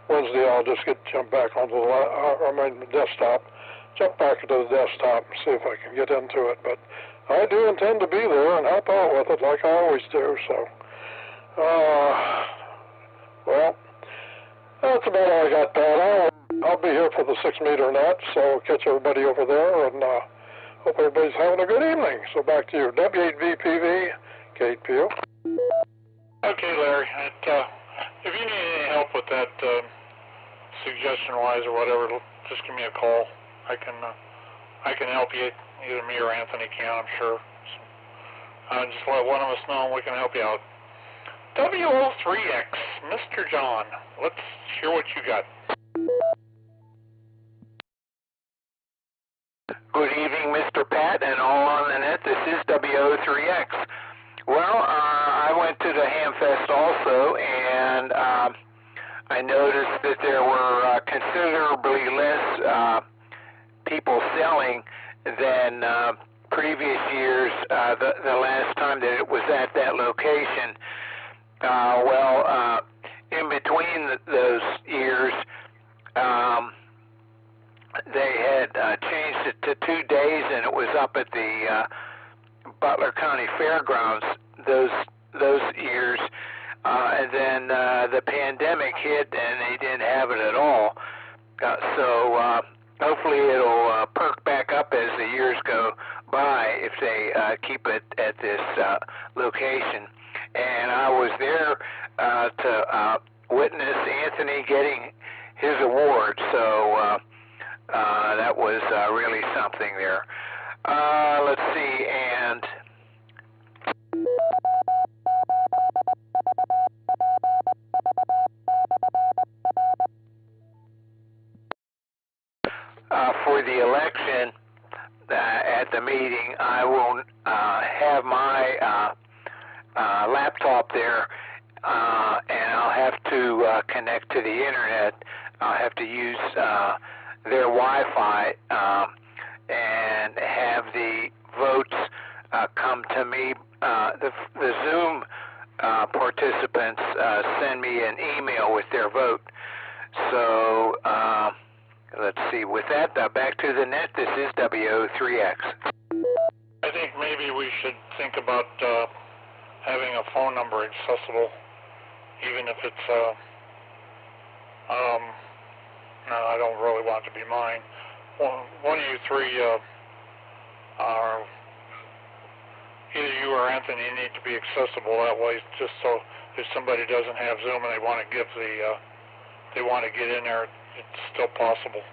Wednesday I'll just jump back onto the desktop, jump back into the desktop and see if I can get into it. But I do intend to be there and help out with it like I always do. So, well, that's about all I got, Pat. I'll be here for the 6-meter net, so catch everybody over there, and hope everybody's having a good evening. So back to you. W8VPV, Kate Pugh. Okay, Larry. If you need any help with that, suggestion-wise or whatever, just give me a call. I can help you. Either me or Anthony can, I'm sure. So, just let one of us know and we can help you out. WO3X, Mr. John. Let's hear what you got. Good evening, Mr. Pat, and all on the net. This is WO3X. Well, I went to the Hamfest also, and I noticed that there were considerably less people selling than previous years, the last time that it was at that location. In between those years, they had changed it to 2 days, and it was up at the Butler County Fairgrounds those years. And then the pandemic hit, and they didn't have it at all. So hopefully it'll perk back up as the years go by if they keep it at this location. And I was there to witness Anthony getting his award, so that was really something there. Let's see, and for the election at the meeting, I will have my laptop there, and I'll have to connect to the internet. I'll have to use their Wi-Fi and have the votes come to me. The Zoom participants send me an email with their vote. So let's see. With that, back to the net. This is WO3X. I think maybe we should think about having a phone number accessible, even if it's no, I don't really want it to be mine. One of you three, are either you or Anthony, need to be accessible that way, just so if somebody doesn't have Zoom and they want to they want to get in there, it's still possible.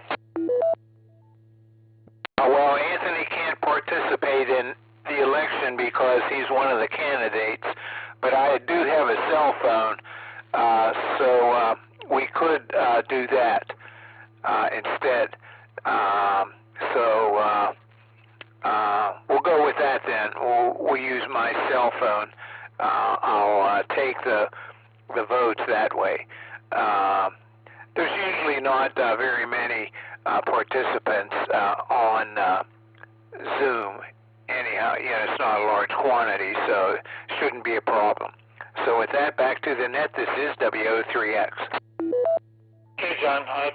Well, Anthony can't participate in the election because he's one of the candidates, but I do have a cell phone, so we could do that instead. We'll go with that then. We'll use my cell phone. I'll take the votes that way. There's usually not very many participants on Zoom. Anyhow, it's not a large quantity, so it shouldn't be a problem. So with that, back to the net. This is WO3X. Okay, John. I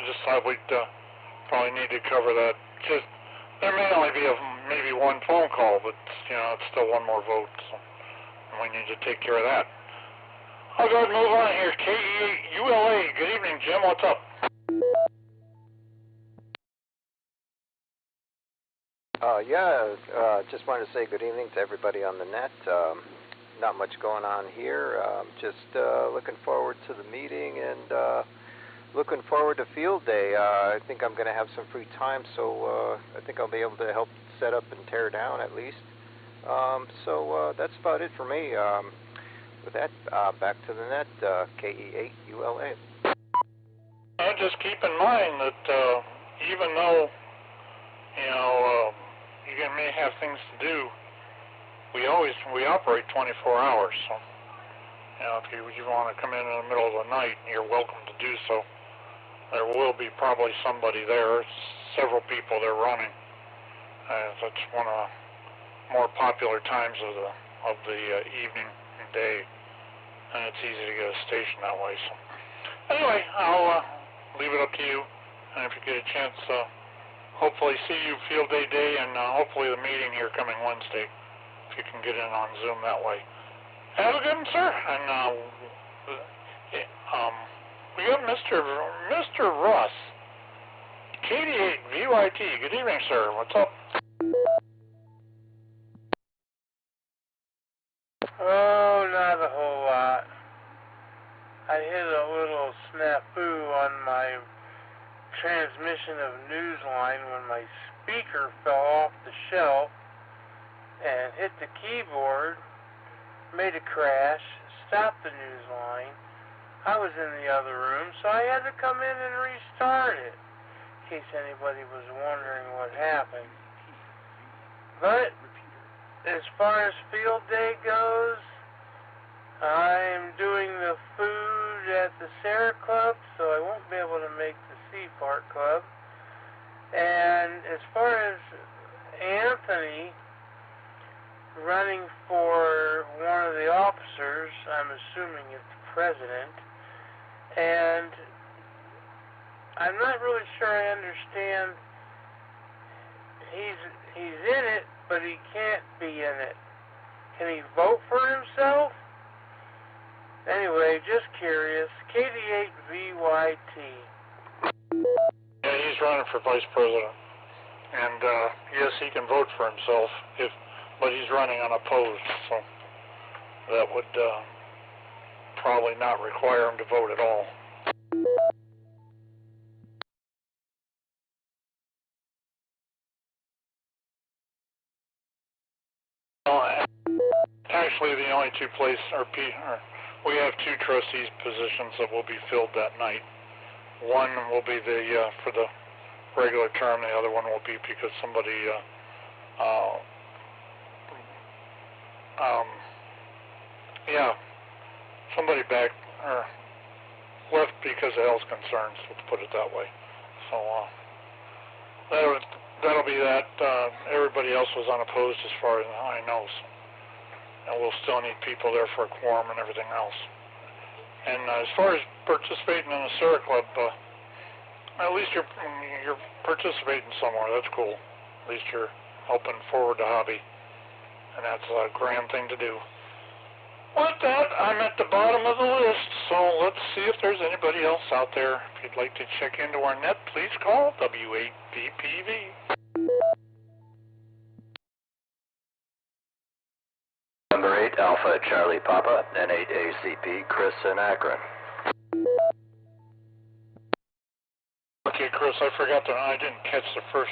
just thought we'd probably need to cover that. Just there may only be maybe one phone call, but it's still one more vote, so we need to take care of that. I'll go ahead and move on here. KEULA. Good evening, Jim. What's up? Just wanted to say good evening to everybody on the net. Not much going on here. Just looking forward to the meeting and looking forward to field day. I think I'm going to have some free time, so I think I'll be able to help set up and tear down at least. So that's about it for me. With that, back to the net, KE8ULA. Just keep in mind that even though you may have things to do, we operate 24 hours. So if you want to come in the middle of the night, you're welcome to do so. There will be probably somebody there. Several people they're running. That's one of the more popular times of the evening and day, and it's easy to get a station that way. So anyway, I'll leave it up to you, and if you get a chance, hopefully see you field day, and hopefully the meeting here coming Wednesday, if you can get in on Zoom that way. Have a good one, sir. And we got Mr. Russ, KD8 VYT. Good evening, sir. What's up? Oh, not a whole lot. I hit a little snafu on my transmission of Newsline when my speaker fell off the shelf and hit the keyboard, made a crash, stopped the Newsline. I was in the other room, so I had to come in and restart it, in case anybody was wondering what happened. But as far as field day goes, I'm doing the food at the Sarah Club, so I won't be able to make the Sea Park Club. And as far as Anthony running for one of the officers, I'm assuming it's the president, and I'm not really sure I understand. He's in it, but he can't be in it. Can he vote for himself? Anyway, just curious. KD8VYT. Yeah, he's running for vice president. And yes, he can vote for himself, but he's running unopposed, so that would probably not require him to vote at all. Actually, the only two places we have two trustees positions that will be filled that night. One will be for the regular term. The other one will be because somebody somebody left because of health concerns. Let's put it that way. So that'll be that. Everybody else was unopposed as far as I know. So. And we'll still need people there for a quorum and everything else. And as far as participating in the Sarah Club, at least you're participating somewhere. That's cool. At least you're helping forward the hobby, and that's a grand thing to do. With that, I'm at the bottom of the list, so let's see if there's anybody else out there. If you'd like to check into our net, please call W8BPV. Number 8, Alpha Charlie Papa, N8 ACP, Chris in Akron. Okay, Chris, I forgot that I didn't catch the first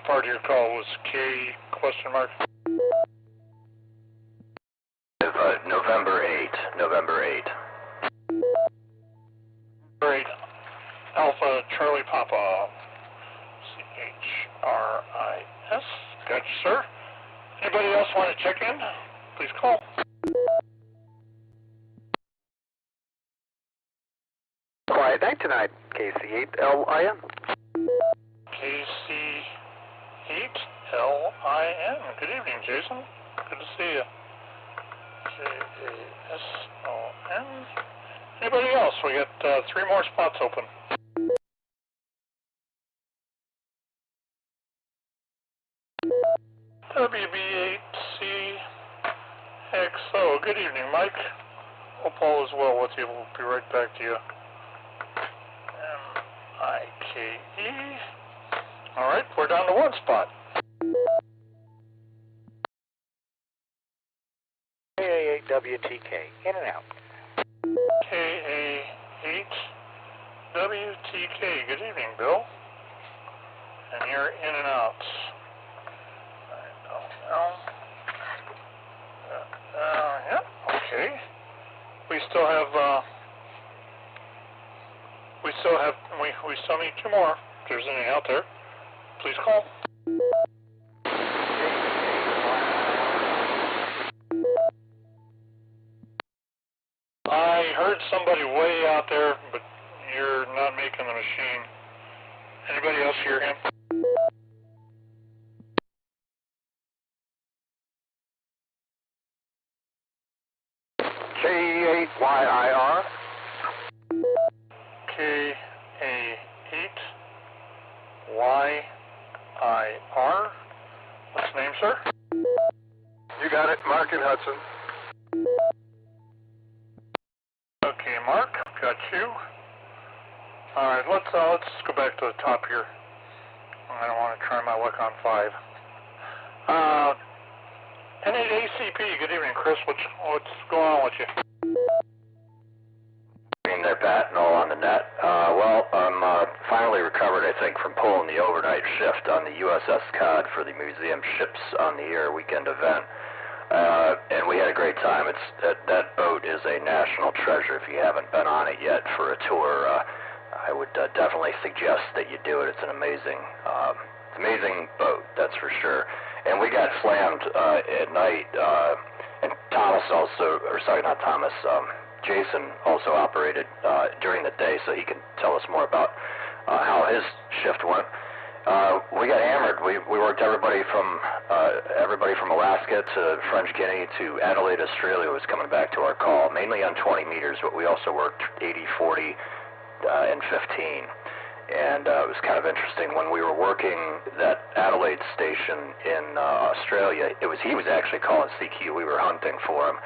part of your call. Was K question mark? November 8. November 8. Alpha Charlie Papa, CHRIS. Gotcha, sir. Anybody else want to check in? Please call. Quiet night tonight, KC8LIN. KC8LIN. Good evening, Jason. Good to see you. KASON. Anybody else? We got 3 more spots open. WB8CXO. Good evening, Mike. Hope all is well with you. We'll be right back to you. MIKE. All right, we're down to 1 spot. KA8WTK. In and out. KA8WTK. Good evening, Bill. And you're in and out. Okay. We still need 2 more. If there's any out there, please call. I heard somebody way out there, but you're not making the machine. Anybody else hear him? K8YIR. KA8YIR. WIR. What's the name, sir? You got it, Mark in Hudson. Okay, Mark, got you. All right, let's go back to the top here. I don't want to try my luck on 5. N8ACP, good evening, Chris. What's going on with you? Being there, Pat, and all on the net. Well, I'm finally recovered, I think, from pulling the overnight shift on the USS Cod for the museum Ships on the Air weekend event. And we had a great time. That boat is a national treasure. If you haven't been on it yet for a tour, I would definitely suggest that you do it. It's an amazing boat, that's for sure. And we got slammed at night, and Thomas also, or sorry, not Thomas, Jason also operated during the day, so he can tell us more about how his shift went. We got hammered. We worked everybody from Alaska to French Guinea to Adelaide, Australia was coming back to our call, mainly on 20 meters, but we also worked 80, 40, and 15. And it was kind of interesting when we were working that Adelaide station in Australia. He was actually calling CQ. We were hunting for him,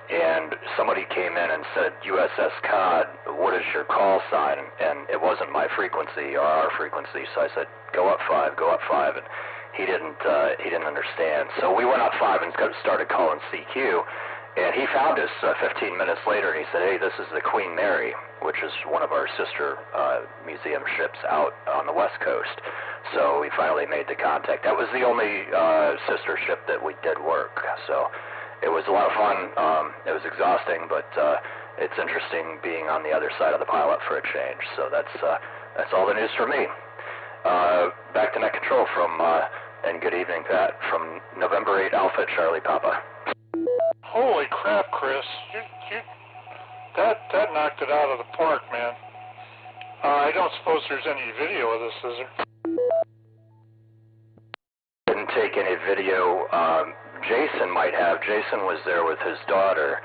and somebody came in and said, "USS Cod, what is your call sign?" And it wasn't my frequency or our frequency, so I said, "Go up 5, go up 5," and he didn't understand. So we went up 5 and started calling CQ. And he found us 15 minutes later, and he said, "Hey, this is the Queen Mary," which is one of our sister museum ships out on the West Coast. So we finally made the contact. That was the only sister ship that we did work. So it was a lot of fun. It was exhausting, but it's interesting being on the other side of the pilot for a change. So that's all the news for me. Back to Net Control and good evening, Pat, from November 8 Alpha Charlie Papa. Holy crap, Chris! That knocked it out of the park, man. I don't suppose there's any video of this, is there? Didn't take any video. Jason might have. Jason was there with his daughter.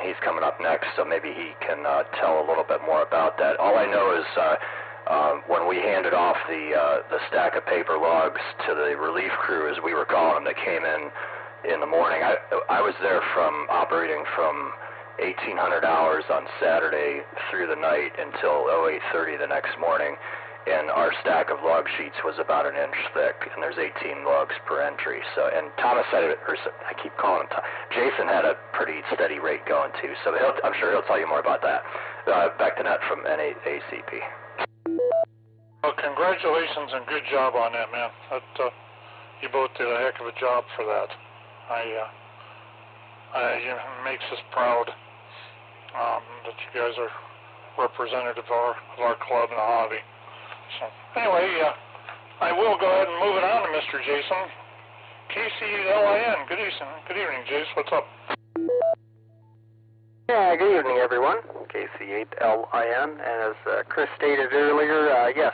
He's coming up next, so maybe he can tell a little bit more about that. All I know is when we handed off the stack of paper logs to the relief crew, as we were calling them, that came in the morning. I was there operating from 1800 hours on Saturday through the night until 08:30 the next morning, and our stack of log sheets was about an inch thick, and there's 18 logs per entry. So, and Thomas said it, or I keep calling him Jason had a pretty steady rate going too, so I'm sure he'll tell you more about that. Back to Net from N8ACP. Well, congratulations and good job on that, man. You both did a heck of a job for that. It makes us proud that you guys are representative of our club and the hobby. So anyway, I will go ahead and move it on to Mr. Jason. KC8LIN. Good evening, Jason. What's up? Yeah, good evening, everyone. KC8LIN. And as Chris stated earlier, yes,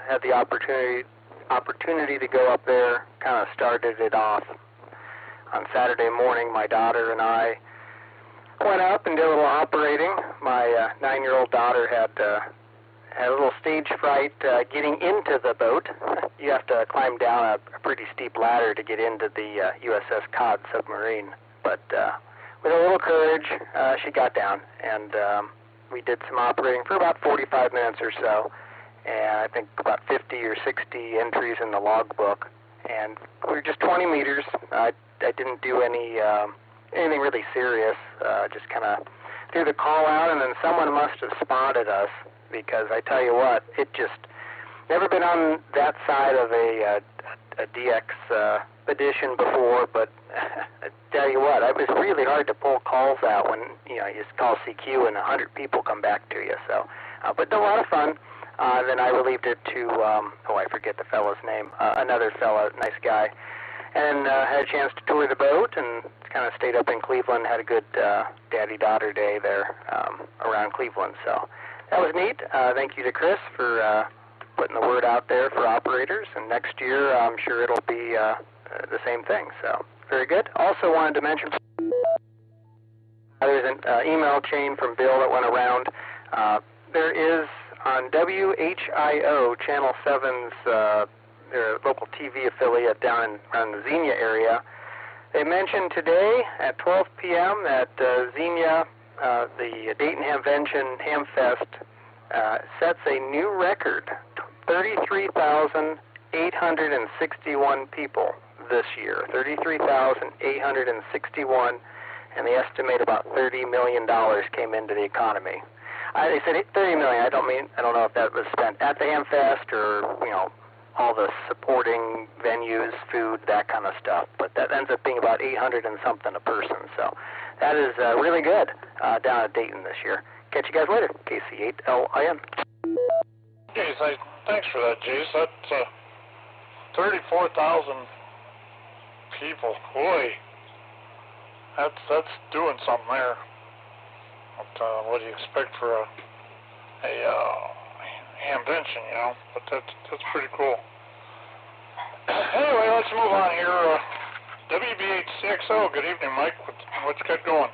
had the opportunity to go up there. Kind of started it off on Saturday morning. My daughter and I went up and did a little operating. My 9-year-old daughter had a little stage fright getting into the boat. You have to climb down a pretty steep ladder to get into the USS Cod submarine. But with a little courage, she got down, and we did some operating for about 45 minutes or so, and I think about 50 or 60 entries in the logbook. And we were just 20 meters. I didn't do anything really serious, just kind of threw the call out, and then someone must have spotted us, because I tell you what, it just never been on that side of a DX edition before, but I tell you what, it was really hard to pull calls out when you just call CQ and 100 people come back to you. So, but a lot of fun. Then I relieved it to I forget the fellow's name, another fellow, nice guy, and had a chance to tour the boat and kind of stayed up in Cleveland. Had a good daddy-daughter day there around Cleveland. So that was neat. Thank you to Chris for putting the word out there for operators, and next year I'm sure it'll be the same thing. So very good. Also wanted to mention there's an email chain from Bill that went around. There is on WHIO Channel 7's their local TV affiliate down in around the Xenia area. They mentioned today at 12 p.m. that Xenia, the Dayton Hamvention Hamfest, sets a new record: 33,861 people this year. 33,861, and they estimate about $30 million came into the economy. They said 30 million. I don't know if that was spent at the Hamfest or all the supporting venues, food, that kind of stuff. But that ends up being about 800 and something a person. So that is really good down at Dayton this year. Catch you guys later. KC8LIN. Jace, thanks for that, Jace. That's 34,000 people. Boy, that's doing something there. What do you expect for a Hamvention, But that's pretty cool. Anyway, let's move on here. WB8CXO, good evening, Mike. What's got going?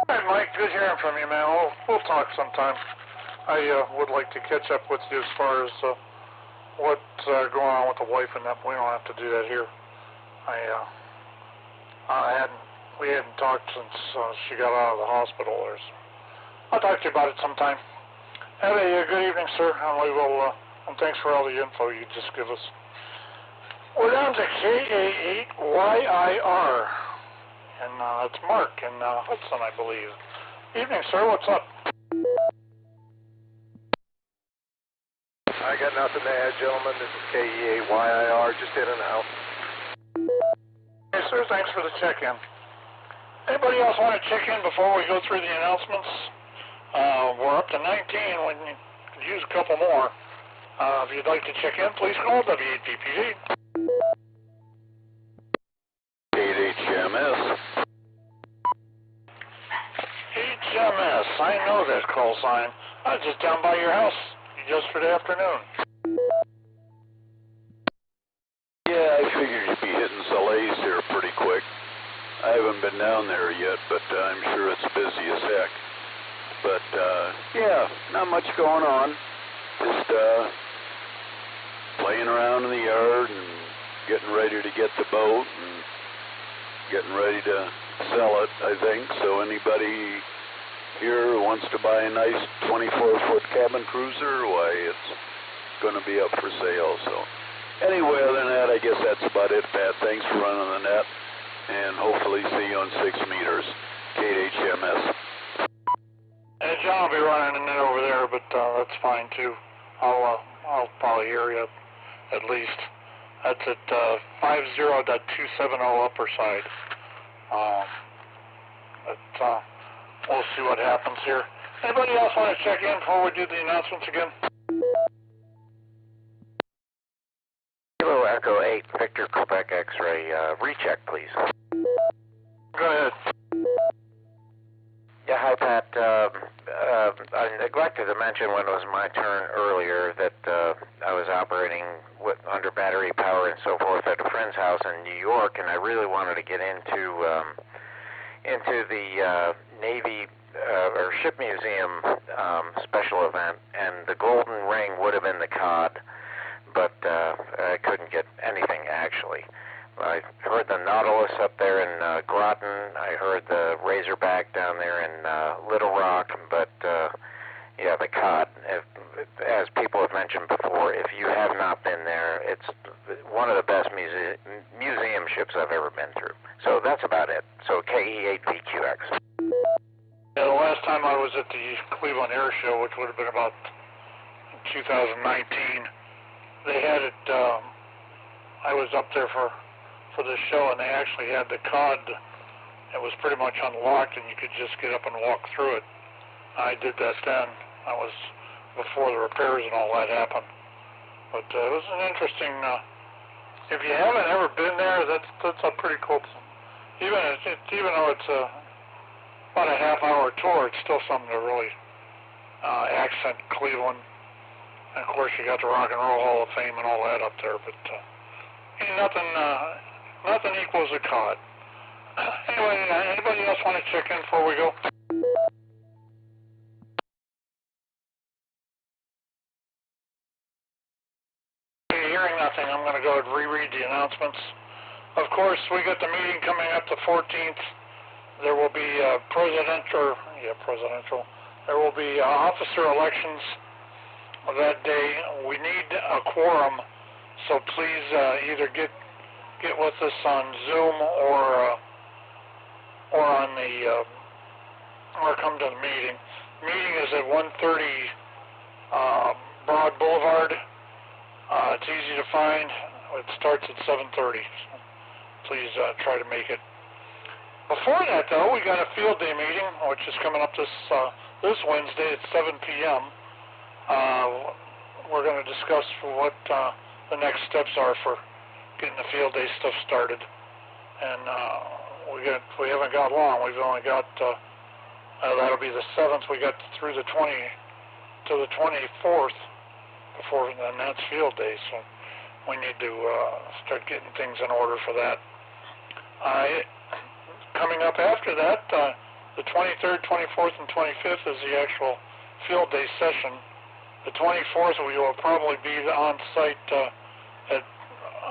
All right, Mike, good hearing from you, man. We'll talk sometime. I would like to catch up with you as far as what's going on with the wife and that. We don't have to do that here. We hadn't talked since she got out of the hospital. I'll talk to you about it sometime. Have a good evening, sir, and we will. And thanks for all the info you just give us. We're down to KA8YIR, and it's Mark in Hudson, I believe. Evening, sir. What's up? I got nothing to add, gentlemen. This is KE8YIR, just in and out. Hey, sir, thanks for the check-in. Anybody else want to check in before we go through the announcements? We're up to 19. We could use a couple more. If you'd like to check in, please call W8PPG. HMS. HMS, I know that call sign. I was just down by your house yesterday afternoon. Yeah, I figured you'd be hitting Soleil's here pretty quick. I haven't been down there yet, but I'm sure it's busy as heck. But, yeah, not much going on. Just, playing around in the yard and getting ready to get the boat and getting ready to sell it, I think. So anybody here who wants to buy a nice 24-foot cabin cruiser, why, it's going to be up for sale. So anyway, other than that, I guess that's about it, Pat. Thanks for running the net, and hopefully see you on 6 meters. Kate HMS. And John will be running the net over there, but that's fine too. I'll probably hear you at least. That's at 50.270 upper side. We'll see what happens here. Anybody else want to check in before we do the announcements again? Kilo Echo 8, Victor Quebec X-ray, recheck, please. Go ahead. Yeah, hi, Pat. I neglected to mention when it was my turn earlier that I was operating under battery power and so forth at a friend's house in New York, and I really wanted to get into the Navy or Ship Museum special event, and the Golden Ring would have been the cod, but I couldn't get anything actually. I heard the Nautilus up there in Groton. I heard the Razorback down there in Little Rock, but yeah, the cod. As people have mentioned before, if you have not been there, it's one of the best museum ships I've ever been through. So that's about it. So KE8VQX. Yeah, the last time I was at the Cleveland Air Show, which would have been about 2019, they had it. I was up there for this show, and they actually had the cod. It was pretty much unlocked, and you could just get up and walk through it. I did that then. That was before the repairs and all that happened. But it was an interesting. If you haven't ever been there, that's a pretty cool. Even though it's about a half-hour tour, it's still something to really accent Cleveland. And of course, you got the Rock and Roll Hall of Fame and all that up there. But nothing equals a cod. Anyway, anybody else want to check in before we go? Hearing nothing, I'm going to go and reread the announcements. Of course, we got the meeting coming up the 14th. There will be presidential. There will be officer elections that day. We need a quorum, so please either get with us on Zoom or on the or come to the meeting. meeting is at 130 Broad Boulevard. It's easy to find. It starts at 7:30. So please try to make it. Before that, though, we got a field day meeting, which is coming up this Wednesday at 7 p.m. We're going to discuss what the next steps are for getting the field day stuff started. And we haven't got long. We've only got that'll be the 7th. We got through the 24th before, and that's field day. So we need to start getting things in order for that. Coming up after that, the 23rd, 24th, and 25th is the actual field day session. The 24th we will probably be on site at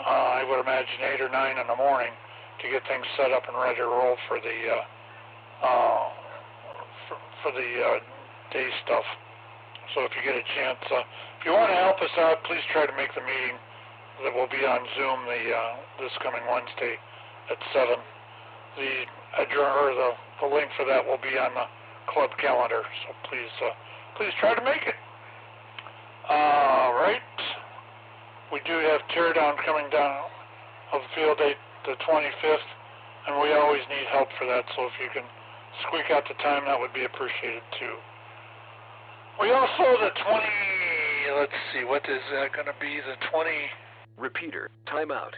I would imagine 8 or 9 in the morning to get things set up and ready to roll for the day stuff. So if you get a chance, if you want to help us out, please try to make the meeting. That will be on Zoom this coming Wednesday at 7. The link for that will be on the club calendar. So please try to make it. All right. We do have teardown coming down of field day the 25th, and we always need help for that. So if you can squeak out the time, that would be appreciated too. We also the 20. Let's see, what is that going to be? The 20. Repeater. Timeout.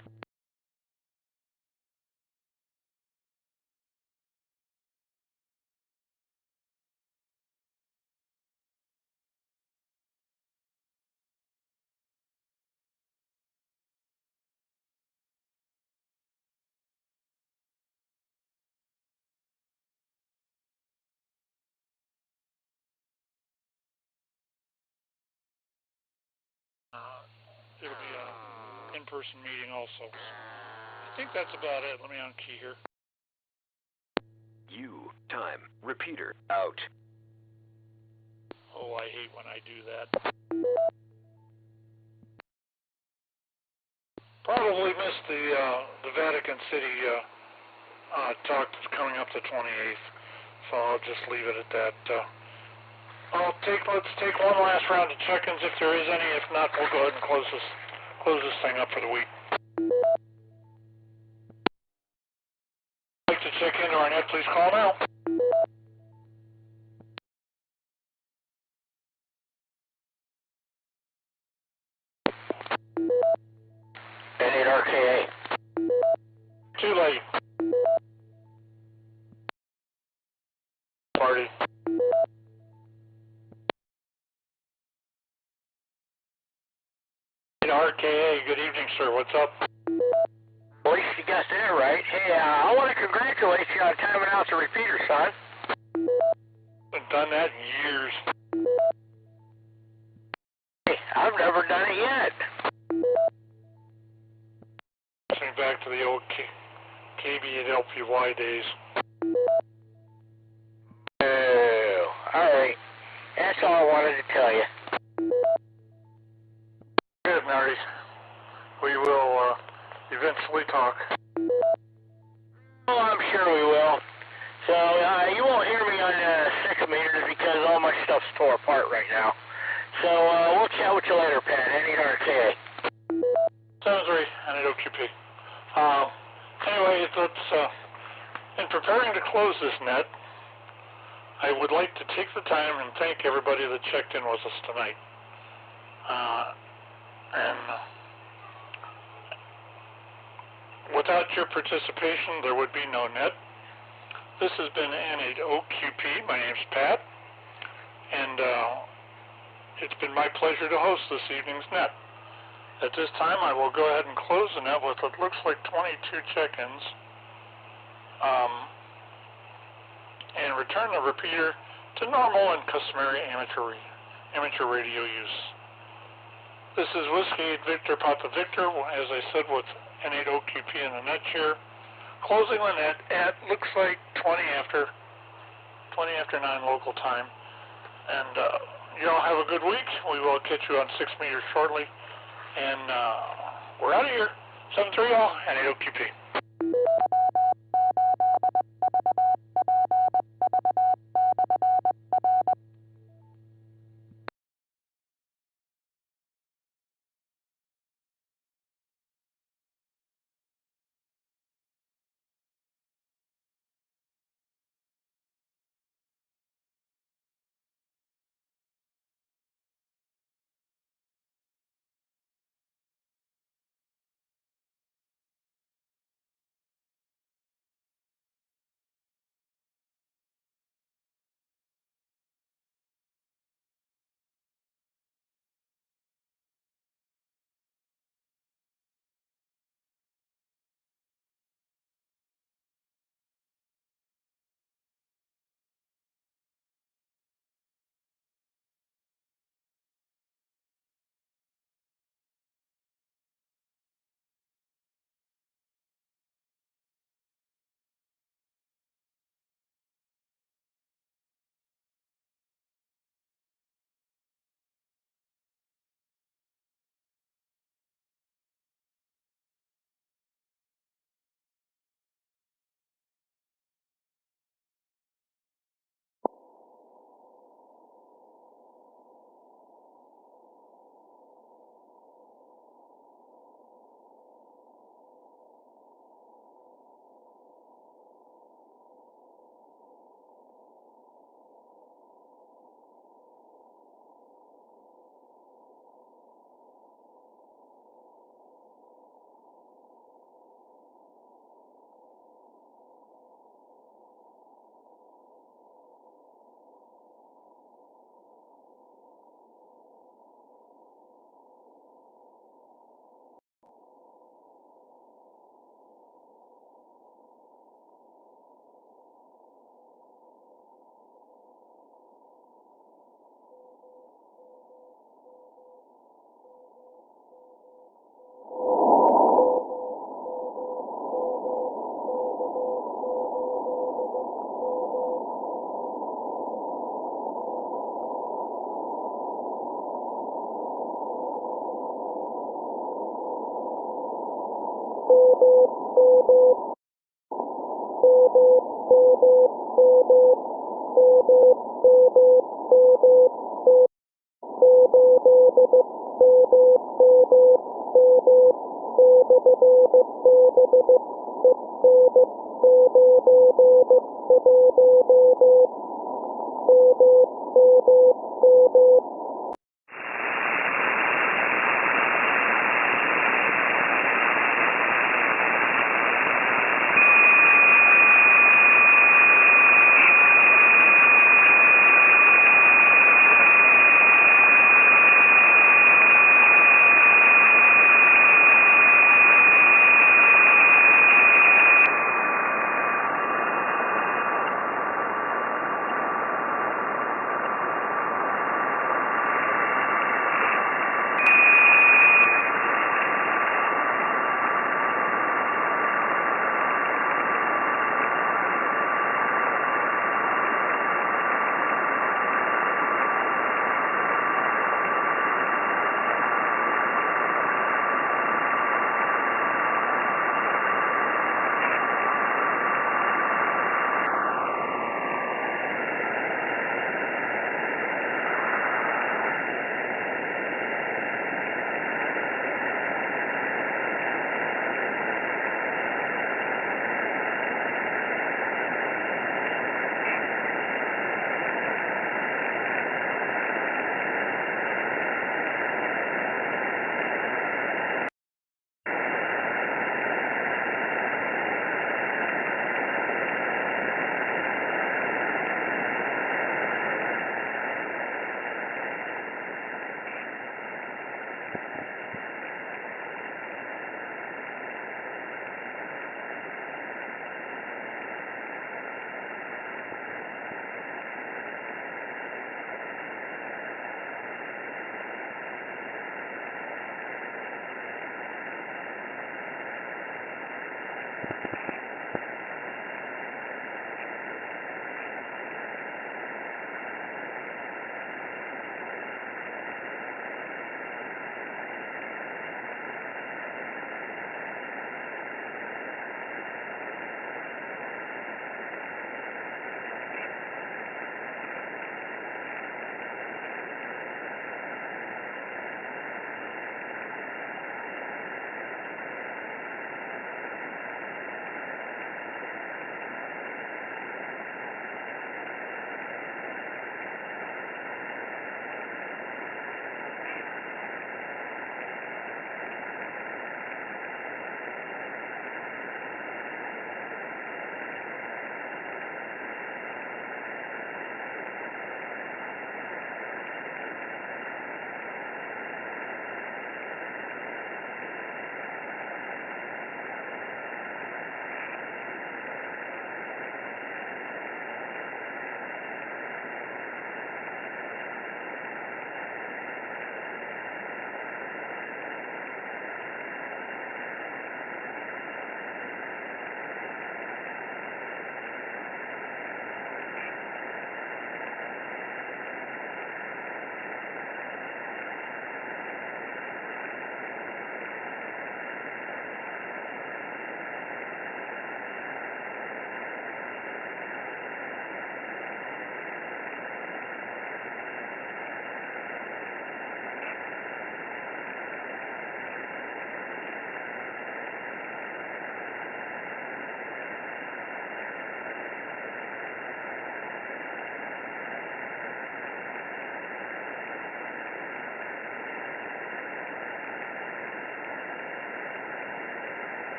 It'll be an in-person meeting also. I think that's about it. Let me unkey here. Time. Repeater. Out. Oh, I hate when I do that. Probably missed the Vatican City talk that's coming up the 28th, so I'll just leave it at that. Let's take one last round of check-ins if there is any. If not, we'll go ahead and close this thing up for the week. If you'd like to check into our net, please call now. N8RKA. Too late. Party. RKA, good evening, sir. What's up? Well, you got that right. Hey, I want to congratulate you on timing out the repeater, son. I've done that in years. Hey, I've never done it yet. Going back to the old KB8LPY days. Oh, all right. That's all I wanted to tell you. Good, Marty. We will eventually talk. Oh, I'm sure we will. So, you won't hear me on second meters because all my stuff's tore apart right now. So, we'll chat with you later, Pat. N8RKA. Sounds right. N8OQP. Anyway, let's, in preparing to close this net, I would like to take the time and thank everybody that checked in with us tonight. And without your participation, there would be no net. This has been N8OQP. My name's Pat, and it's been my pleasure to host this evening's net. At this time, I will go ahead and close the net with what looks like 22 check-ins, and return the repeater to normal and customary amateur radio use. This is Whiskey 8 Victor Papa Victor, as I said, with N8OQP in the net chair, closing the net at, looks like 20 after 9 local time. And you all have a good week. We will catch you on 6 meters shortly. And we're out of here. 7-3 all, N8OQP.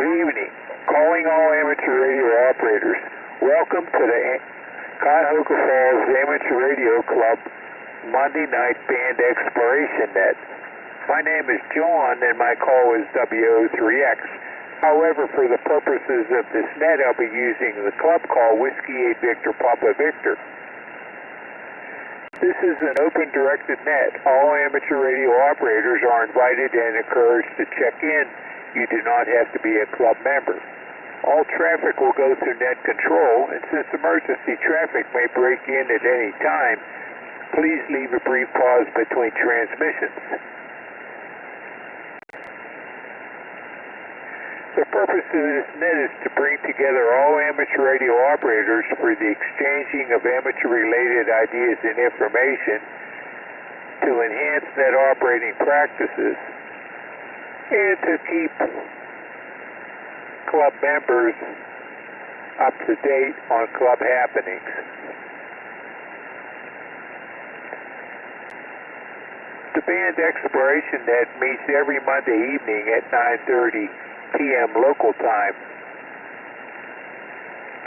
Good evening. Calling all amateur radio operators. Welcome to the Cuyahoga Falls Amateur Radio Club Monday night band exploration net. My name is John and my call is WO3X. However, for the purposes of this net, I'll be using the club call Whiskey 8 Victor Papa Victor. This is an open directed net. All amateur radio operators are invited and encouraged to check in. You do not have to be a club member. All traffic will go through net control, and since emergency traffic may break in at any time, please leave a brief pause between transmissions. The purpose of this net is to bring together all amateur radio operators for the exchanging of amateur-related ideas and information to enhance net operating practices and to keep club members up to date on club happenings. The band exploration net meets every Monday evening at 9:30 p.m. local time,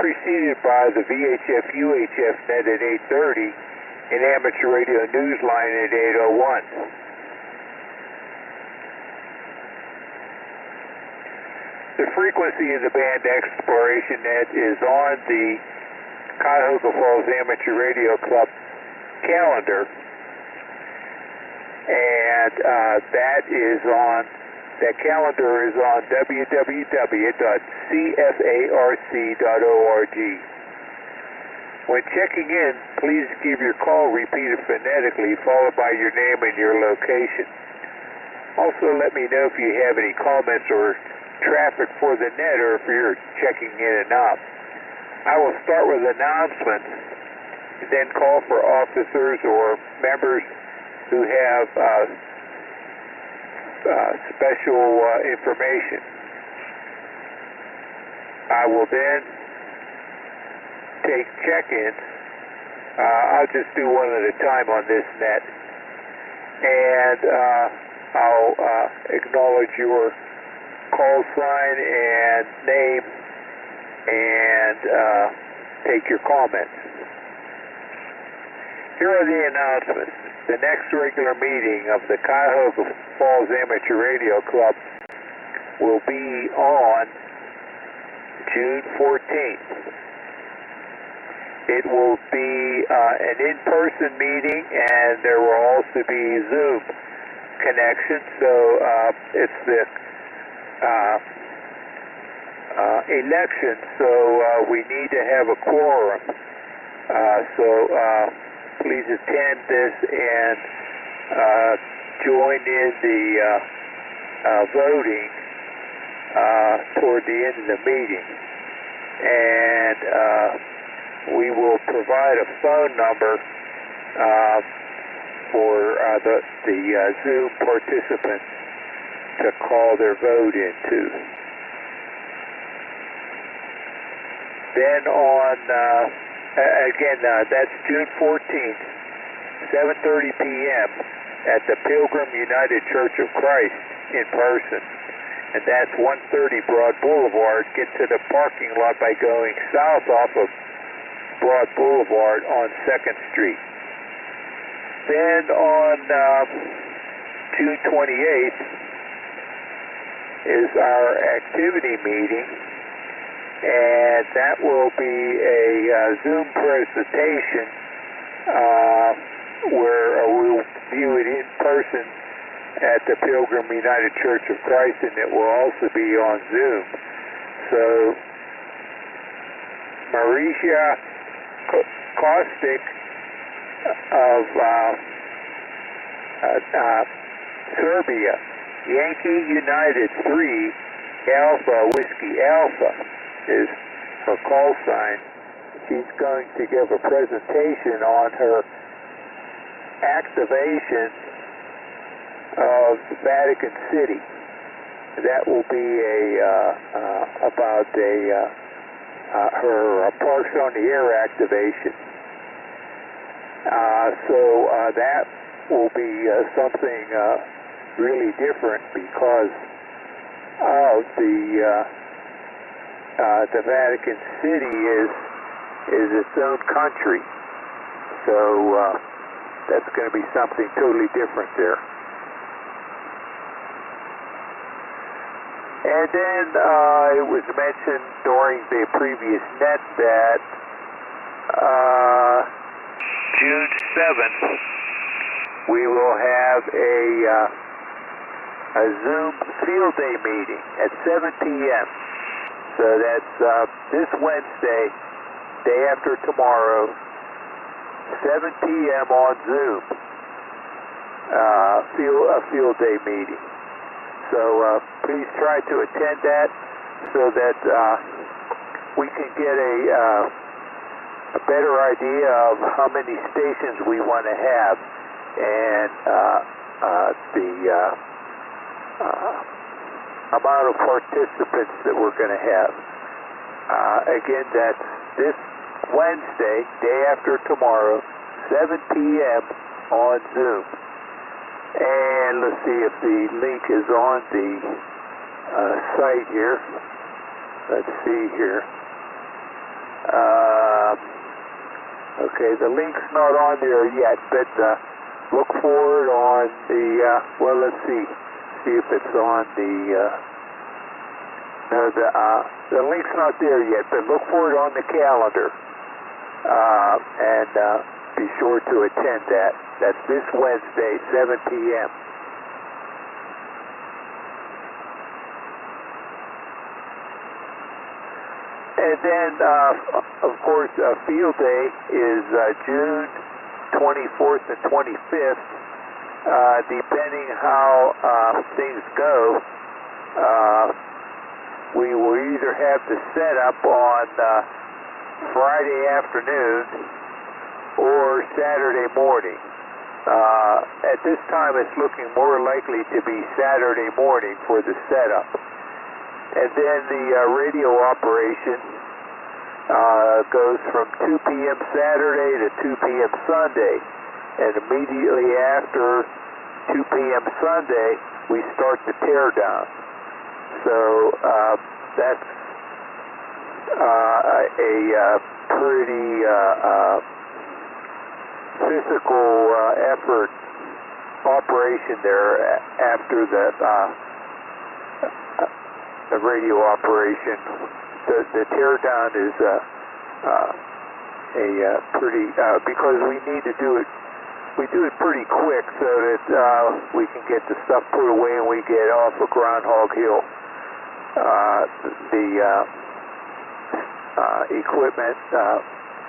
preceded by the VHF UHF net at 8:30 and amateur radio Newsline at 8:01. The frequency of the band exploration net is on the Cuyahoga Falls Amateur Radio Club calendar, and that calendar is on www.cfarc.org. When checking in, please give your call repeated phonetically, followed by your name and your location. Also, let me know if you have any comments or traffic for the net, or if you're checking in and out. I will start with announcements, then call for officers or members who have special information. I will then take check-ins. I'll just do one at a time on this net, and I'll acknowledge your call sign and name and take your comments. Here are the announcements. The next regular meeting of the Cuyahoga Falls Amateur Radio Club will be on June 14th. It will be an in-person meeting, and there will also be Zoom connection, so it's the election, so we need to have a quorum. Please attend this and join in the voting toward the end of the meeting. And we will provide a phone number for the Zoom participants to call their vote into. Then on that's June 14th, 7:30 p.m. at the Pilgrim United Church of Christ in person. And that's 130 Broad Boulevard. Get to the parking lot by going south off of Broad Boulevard on 2nd Street. Then on June 28th is our activity meeting, and that will be a Zoom presentation where we'll view it in person at the Pilgrim United Church of Christ, and it will also be on Zoom. So Marisha Kostic of Serbia, Yankee United 3 Alpha Whiskey Alpha is her call sign. She's going to give a presentation on her activation of Vatican City. That will be about her Parks on the Air activation. That will be something really different because of the the Vatican City is its own country. So that's going to be something totally different there. And then it was mentioned during the previous net that June 7th we will have a Zoom field day meeting at 7 p.m. So that's this Wednesday, day after tomorrow, 7 p.m. on Zoom, a field day meeting. So please try to attend that so that we can get a better idea of how many stations we want to have and the amount of participants that we're going to have. Again, that's this Wednesday, day after tomorrow, 7 p.m. on Zoom. And let's see if the link is on the site here. Let's see here. Okay, the link's not on there yet, but look for it on the, well, let's see if it's on the, no, the link's not there yet, but look for it on the calendar. And be sure to attend that. That's this Wednesday, 7 p.m. And then, of course, Field Day is June 24th and 25th. Depending how things go, we will either have the setup on Friday afternoon or Saturday morning. At this time, it's looking more likely to be Saturday morning for the setup. And then the radio operation goes from 2 p.m. Saturday to 2 p.m. Sunday. And immediately after 2 p.m. Sunday, we start the teardown. So that's a pretty physical effort operation there after the radio operation. The teardown is a pretty because we need to do it. We do it pretty quick so that we can get the stuff put away and we get off of Groundhog Hill. The equipment,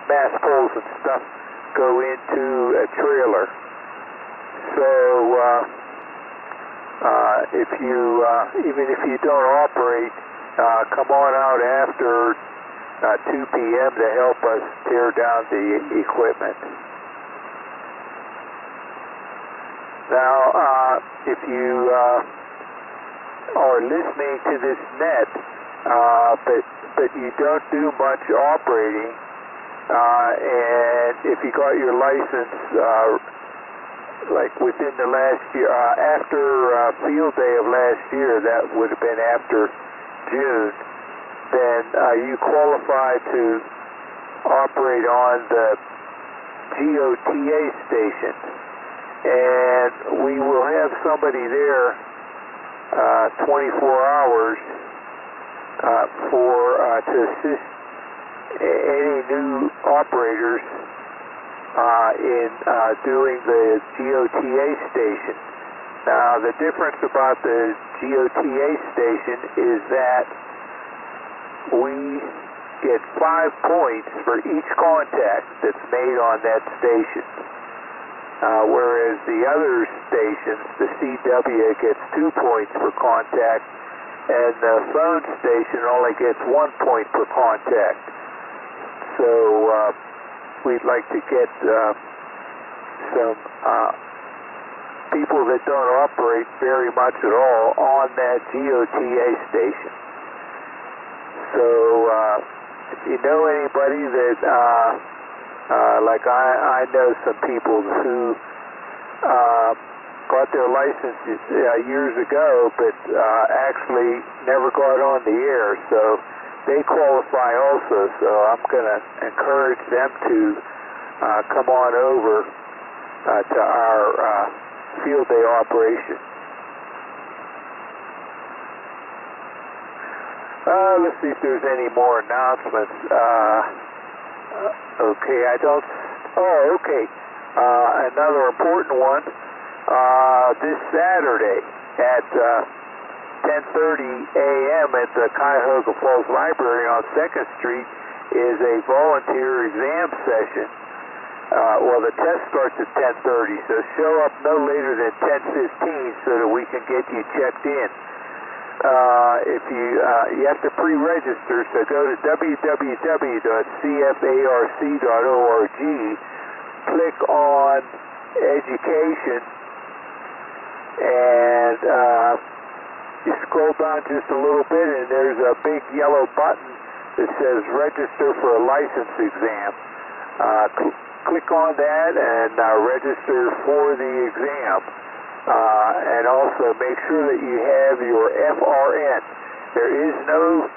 mast poles and stuff go into a trailer. So if you, even if you don't operate, come on out after 2 p.m. to help us tear down the equipment. Now, if you are listening to this net, but you don't do much operating, and if you got your license like within the last year, after field day of last year, that would have been after June, then you qualify to operate on the GOTA station. And we will have somebody there 24 hours to assist any new operators in doing the GOTA station. Now, the difference about the GOTA station is that we get 5 points for each contact that's made on that station. Whereas the other stations, the CW gets 2 points per contact, and the phone station only gets 1 point per contact. So we'd like to get some people that don't operate very much at all on that GOTA station. So if you know anybody that like I know some people who got their licenses years ago, but actually never got on the air. So they qualify also, so I'm going to encourage them to come on over to our field day operation. Let's see if there's any more announcements. Okay, I don't... Oh, okay. Another important one. This Saturday at 10:30 a.m. at the Cuyahoga Falls Library on 2nd Street is a volunteer exam session. Well, the test starts at 10:30, so show up no later than 10:15 so that we can get you checked in. If you have to pre-register, so go to www.cfarc.org, click on Education, and you scroll down just a little bit, and there's a big yellow button that says Register for a License Exam. Click on that and register for the exam. And also make sure that you have your FRN. There is no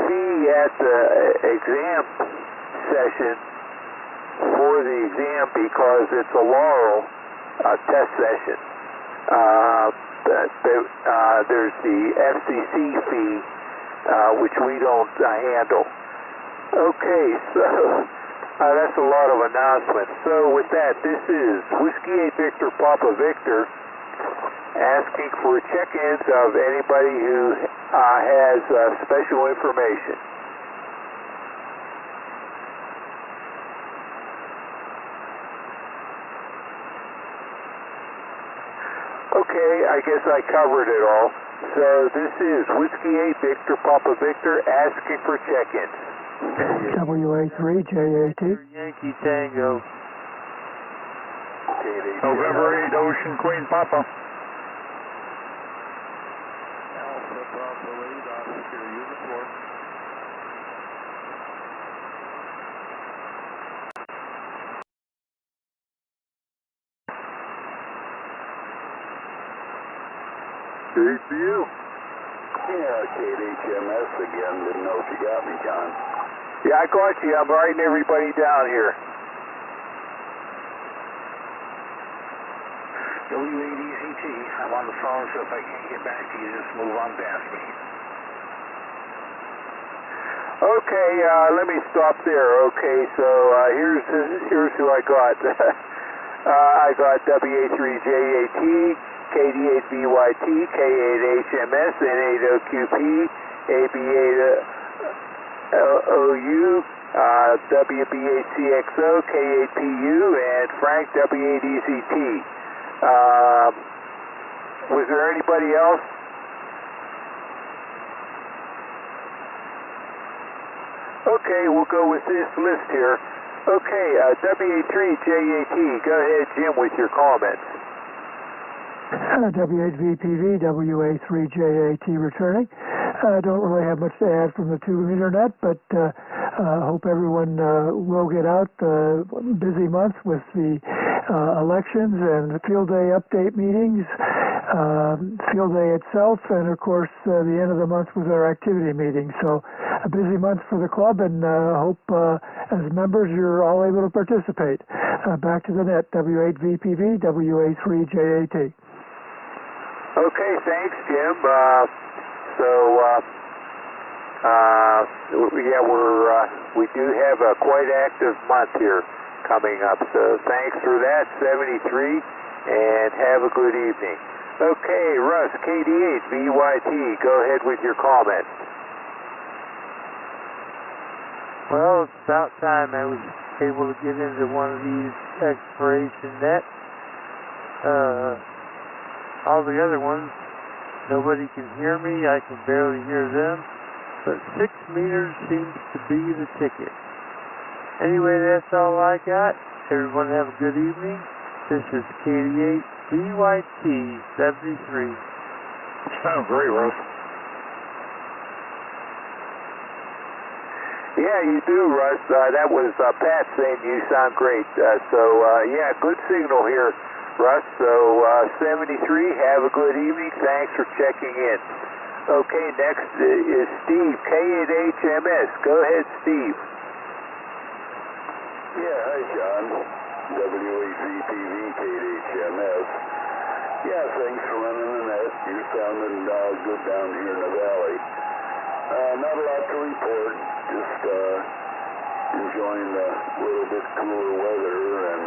fee at the exam session for the exam because it's a Laurel test session. There's the FCC fee, which we don't handle. Okay, so that's a lot of announcements. So with that, this is Whiskey 8 Victor Papa Victor asking for check-ins of anybody who has special information. Okay, I guess I covered it all. So this is Whiskey 8 Victor Papa Victor asking for check-ins. WA3JAT. Yankee Tango. November 8 Ocean Queen Papa. Alpha Bravo 8, Oscar Uniform. Great for you. Yeah, KHMS again. Didn't know if you got me, John. Yeah, I got you. I'm writing everybody down here. W8EZT. I'm on the phone, so if I can't get back to you, just move on past me. Okay, let me stop there. Okay, so here's who I got. I got WA3JAT, KD8BYT, K8HMS, N8OQP, AB8OU, WB8CXO, K8PU, and Frank W8EZT. Was there anybody else? Okay, we'll go with this list here. Okay, W83JAT, go ahead, Jim, with your comments. W8VPV, WA3JAT returning. I don't really have much to add from the tube internet, but hope everyone will get out. Busy month with the elections and the field day update meetings, field day itself, and of course the end of the month with our activity meeting. So a busy month for the club, and hope as members you're all able to participate. Back to the net, W8VPV, WA3JAT. Okay, thanks, Jim. We do have a quite active month here coming up. So thanks for that, 73, and have a good evening. Okay, Russ, KD8BYT, go ahead with your comment. Well, it's about time I was able to get into one of these exploration nets. All the other ones, nobody can hear me, I can barely hear them, but 6 meters seems to be the ticket. Anyway, that's all I got. Everyone have a good evening. This is KD8BYT 73. Sounds great, Russ. Yeah, you do, Russ. That was Pat saying you sound great. Yeah, good signal here, Russ. So 73, have a good evening. Thanks for checking in. Okay, next is Steve, K8HMS. Go ahead, Steve. Yeah, hi, John. W8VPV, K8HMS. Yeah, thanks for running the net. You're sounding good down here in the valley. Not a lot to report. Just enjoying the little bit cooler weather, and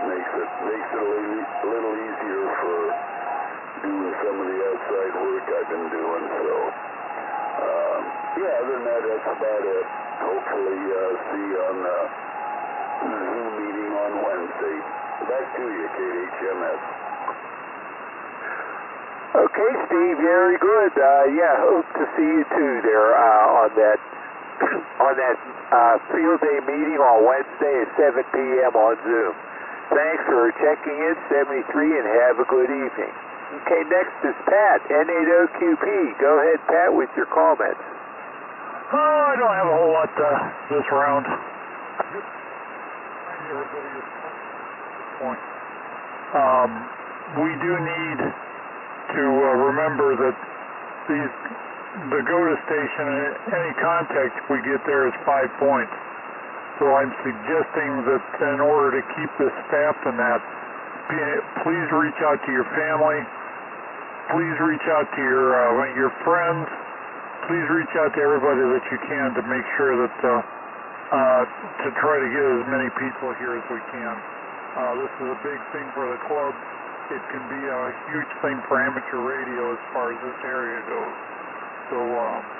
makes it a little easier for doing some of the outside work I've been doing. So yeah, other than that, that's about it. Hopefully see you on the Zoom meeting on Wednesday. Back to you, KHMS. Okay, Steve, very good. Yeah, hope to see you too there on that field day meeting on Wednesday at 7 p.m. on Zoom. Thanks for checking in, 73, and have a good evening. Okay, next is Pat, N80QP. Go ahead, Pat, with your comments. Oh, I don't have a whole lot this round. We do need to remember that the go-to station, any contact we get there is 5 points. So I'm suggesting that in order to keep this staffed and that, please reach out to your family. Please reach out to your friends. Please reach out to everybody that you can to make sure that to try to get as many people here as we can. This is a big thing for the club. It can be a huge thing for amateur radio as far as this area goes. So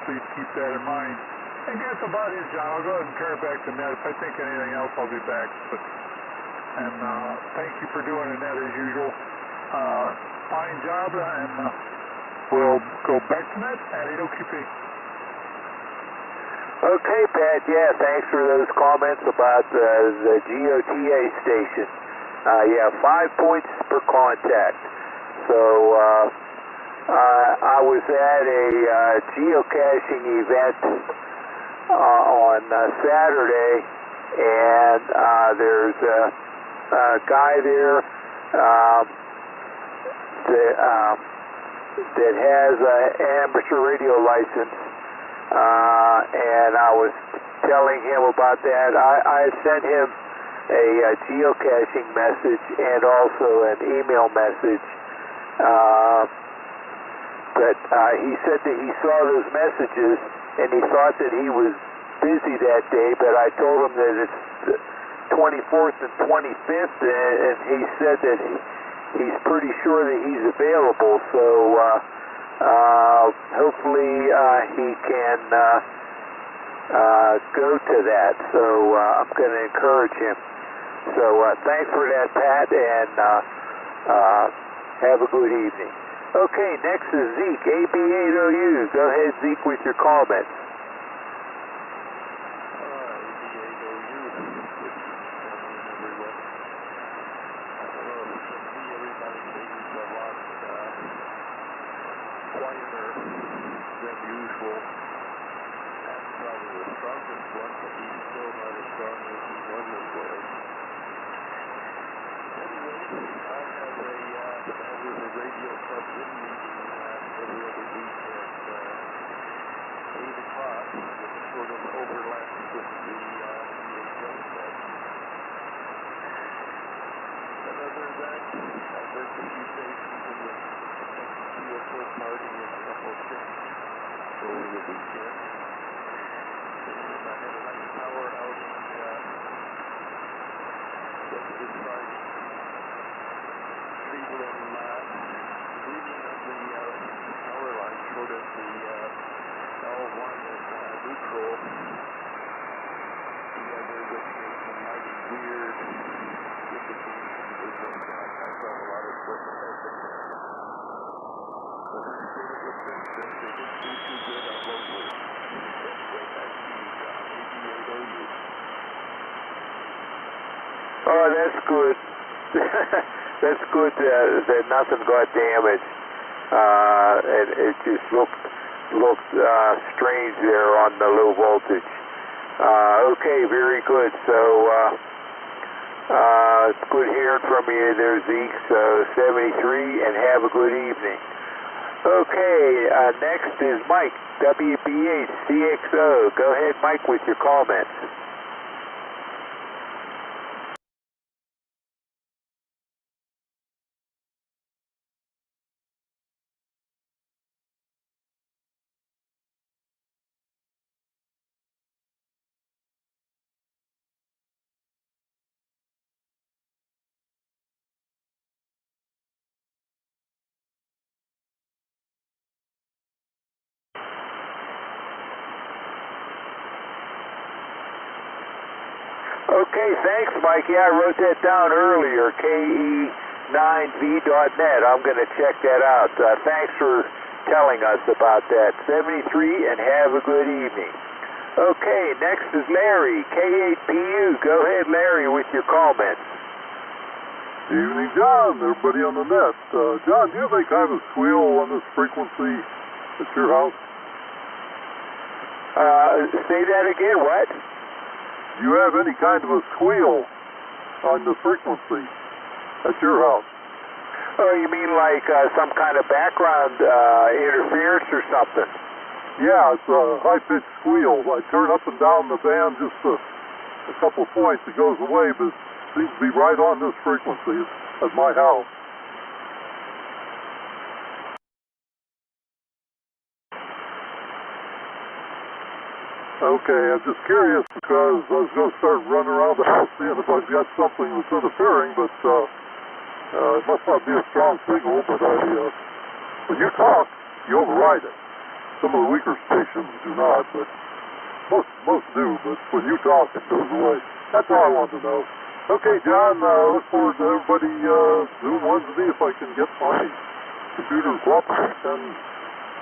please keep that in mind. And that's about it, John. I'll go ahead and turn it back to Ned. If I think anything else, I'll be back. And thank you for doing it, Ned, as usual. Fine job, and we'll go back to Ned at 80QP. Okay, Pat. Yeah, thanks for those comments about the GOTA station. Yeah, 5 points per contact. So I was at a geocaching event on Saturday, and there's a guy there that has an amateur radio license, and I was telling him about that. I sent him a geocaching message and also an email message, but he said that he saw those messages and he thought that he was busy that day, but I told him that it's the 24th and 25th, and he said that he's pretty sure that he's available, so hopefully he can go to that. So I'm going to encourage him. So thanks for that, Pat, and have a good evening. Okay, next is Zeke, AB8OU. Go ahead, Zeke, with your comments. Oh, that's good. That's good that nothing got damaged. It just looked strange there on the low voltage. Okay, very good. So it's good hearing from you there, Zeke. So 73, and have a good evening. Okay, next is Mike, WBH CXO. Go ahead, Mike, with your comments. Okay, thanks, Mike. Yeah, I wrote that down earlier, ke9v.net. I'm going to check that out. Thanks for telling us about that. 73, and have a good evening. Okay, next is Larry, K8PU. Go ahead, Larry, with your comments. Evening, John. Everybody on the net. John, do you have any kind of squeal on this frequency at your house? Say that again, what? Do you have any kind of a squeal on the frequency at your house? Oh, you mean like some kind of background interference or something? Yeah, it's a high-pitched squeal. I turn up and down the band just a couple points. It goes away, but it seems to be right on this frequency at my house. Okay, I'm just curious because I was going to start running around the house seeing if I've got something that's interfering, but it must not be a strong signal, but when you talk, you override it. Some of the weaker stations do not, but most do, but when you talk, it goes away. That's all I want to know. Okay, John, look forward to everybody Zoom Wednesday if I can get my computer cooperating, and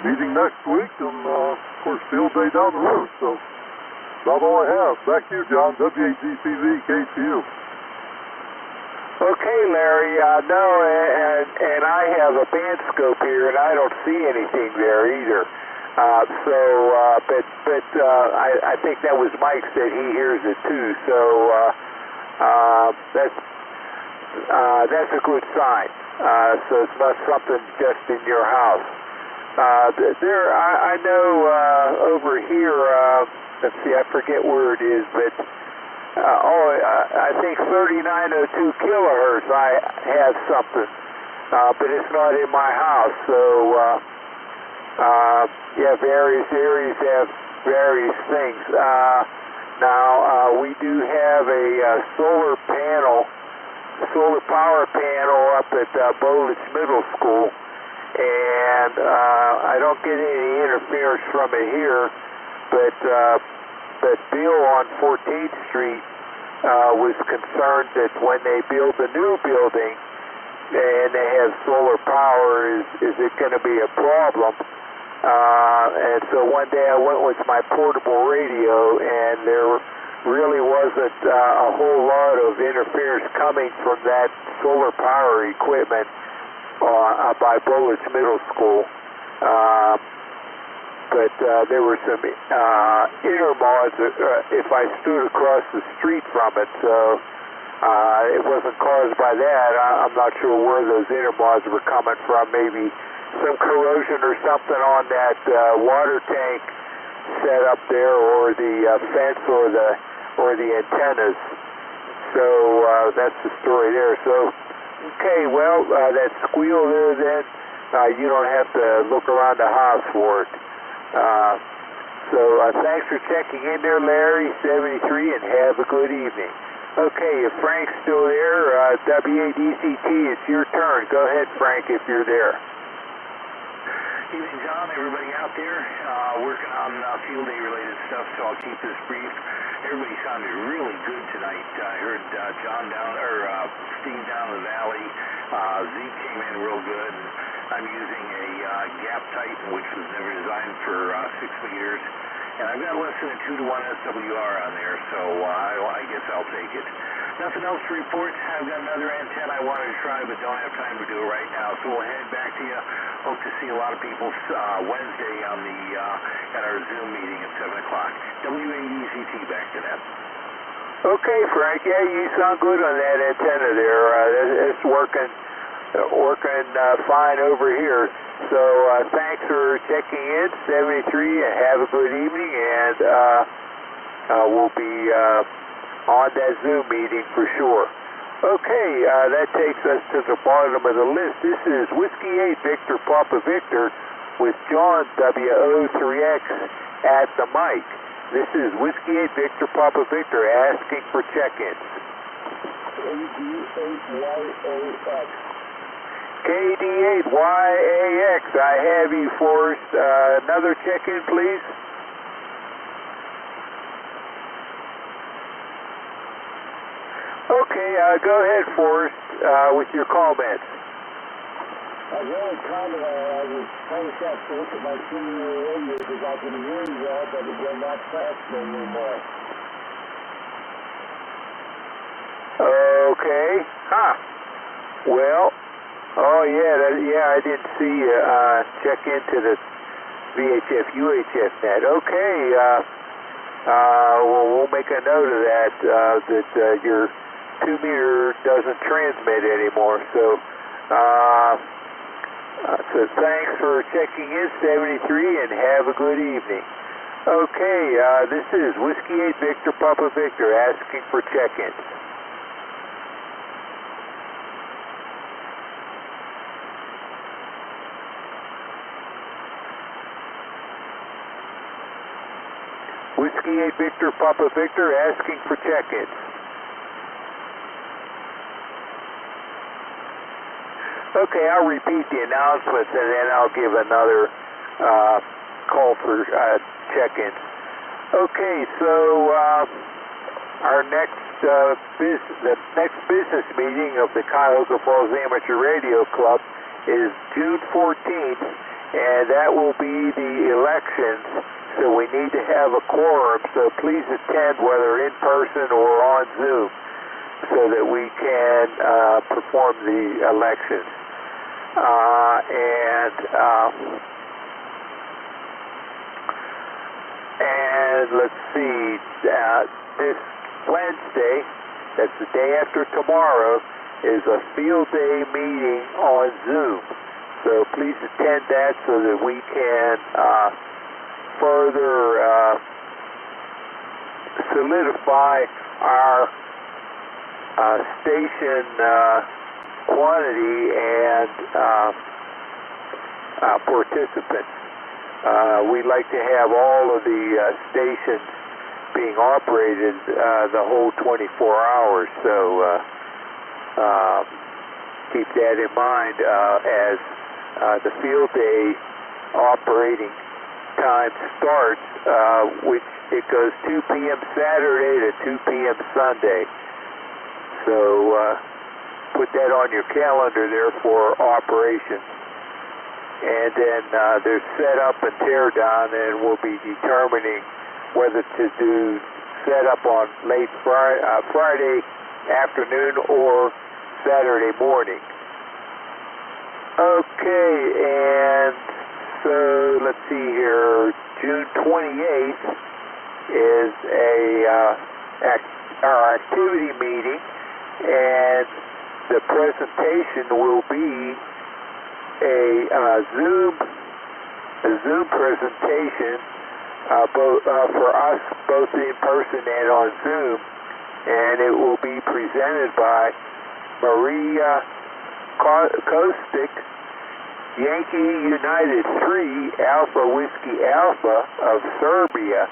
meeting next week, and of course, field day down the road, so that's all I have. Back to you, John, WAGCV, KCU. Okay, Larry, no, and I have a band scope here, and I don't see anything there either. I think that was Mike said he hears it too, so that's a good sign. So it's not something just in your house. I know over here, let's see, I forget where it is, but I think 3902 kilohertz I have something, but it's not in my house, so yeah, various areas have various things. Now, we do have a solar power panel up at Bowledge Middle School, and I don't get any interference from it here, but Bill on 14th Street was concerned that when they build the new building and they have solar power, is it going to be a problem? And so one day I went with my portable radio, and there really wasn't a whole lot of interference coming from that solar power equipment by Bowledge Middle School. But there were some intermods if I stood across the street from it, so it wasn't caused by that. I'm not sure where those intermods were coming from. Maybe some corrosion or something on that water tank set up there, or the fence, or the antennas. So that's the story there. So okay, well, that squeal there, then you don't have to look around the house for it. So thanks for checking in there, Larry, 73, and have a good evening. Okay, if Frank's still there, WADCT, it's your turn. Go ahead, Frank, if you're there. Evening, John, everybody out there, working on field day related stuff, so I'll keep this brief. Everybody sounded really good tonight. I heard Steve down in the valley. Zeke came in real good. I'm using a gap Titan, which was never designed for 6 meters, and I've got less than a 2-to-1 SWR on there, so I guess I'll take it. Nothing else to report. I've got another antenna I wanted to try, but don't have time to do it right now, so we'll head back to you. Hope to see a lot of people Wednesday on at our Zoom meeting at 7 o'clock. WADCT, back to that. Okay, Frank. Yeah, you sound good on that antenna there. It's working working fine over here. So thanks for checking in, 73, and have a good evening, and we'll be on that Zoom meeting for sure. Okay, that takes us to the bottom of the list. This is Whiskey 8 Victor Papa Victor with John WO3X at the mic. This is Whiskey 8 Victor Papa Victor asking for check-ins. KD8YAX. KD8YAX, I have you, Forrest. Another check-in, please. Okay, go ahead, Forrest, with your comments. The only comment I was trying to look at my senior radio because I can hear you well, but again, not fast anymore. Okay. Huh. Well, oh yeah, I didn't see you check into the VHF UHF net. Okay. Well, we'll make a note of that. That your 2-meter doesn't transmit anymore. So thanks for checking in, 73, and have a good evening. Okay, this is Whiskey 8 Victor Papa Victor asking for check-ins. Whiskey 8 Victor Papa Victor asking for check-ins. Okay, I'll repeat the announcements and then I'll give another call for check-ins. Okay, so our next the next business meeting of the Cuyahoga Falls Amateur Radio Club is June 14th, and that will be the elections. So we need to have a quorum. So please attend, whether in person or on Zoom, so that we can perform the elections. And let's see, this Wednesday, that's the day after tomorrow, is a field day meeting on Zoom. So please attend that so that we can further solidify our station quantity and participants. We'd like to have all of the stations being operated the whole 24 hours, so keep that in mind as the field day operating time starts, which it goes 2 p.m. Saturday to 2 p.m. Sunday. So put that on your calendar there for operation. And then there's setup and teardown, and we'll be determining whether to do setup on late Friday afternoon or Saturday morning. Okay, and so let's see here. June 28th is our activity meeting, and the presentation will be a Zoom presentation for us both in person and on Zoom, and it will be presented by Maria Kostic, Yankee United 3 Alpha Whiskey Alpha of Serbia,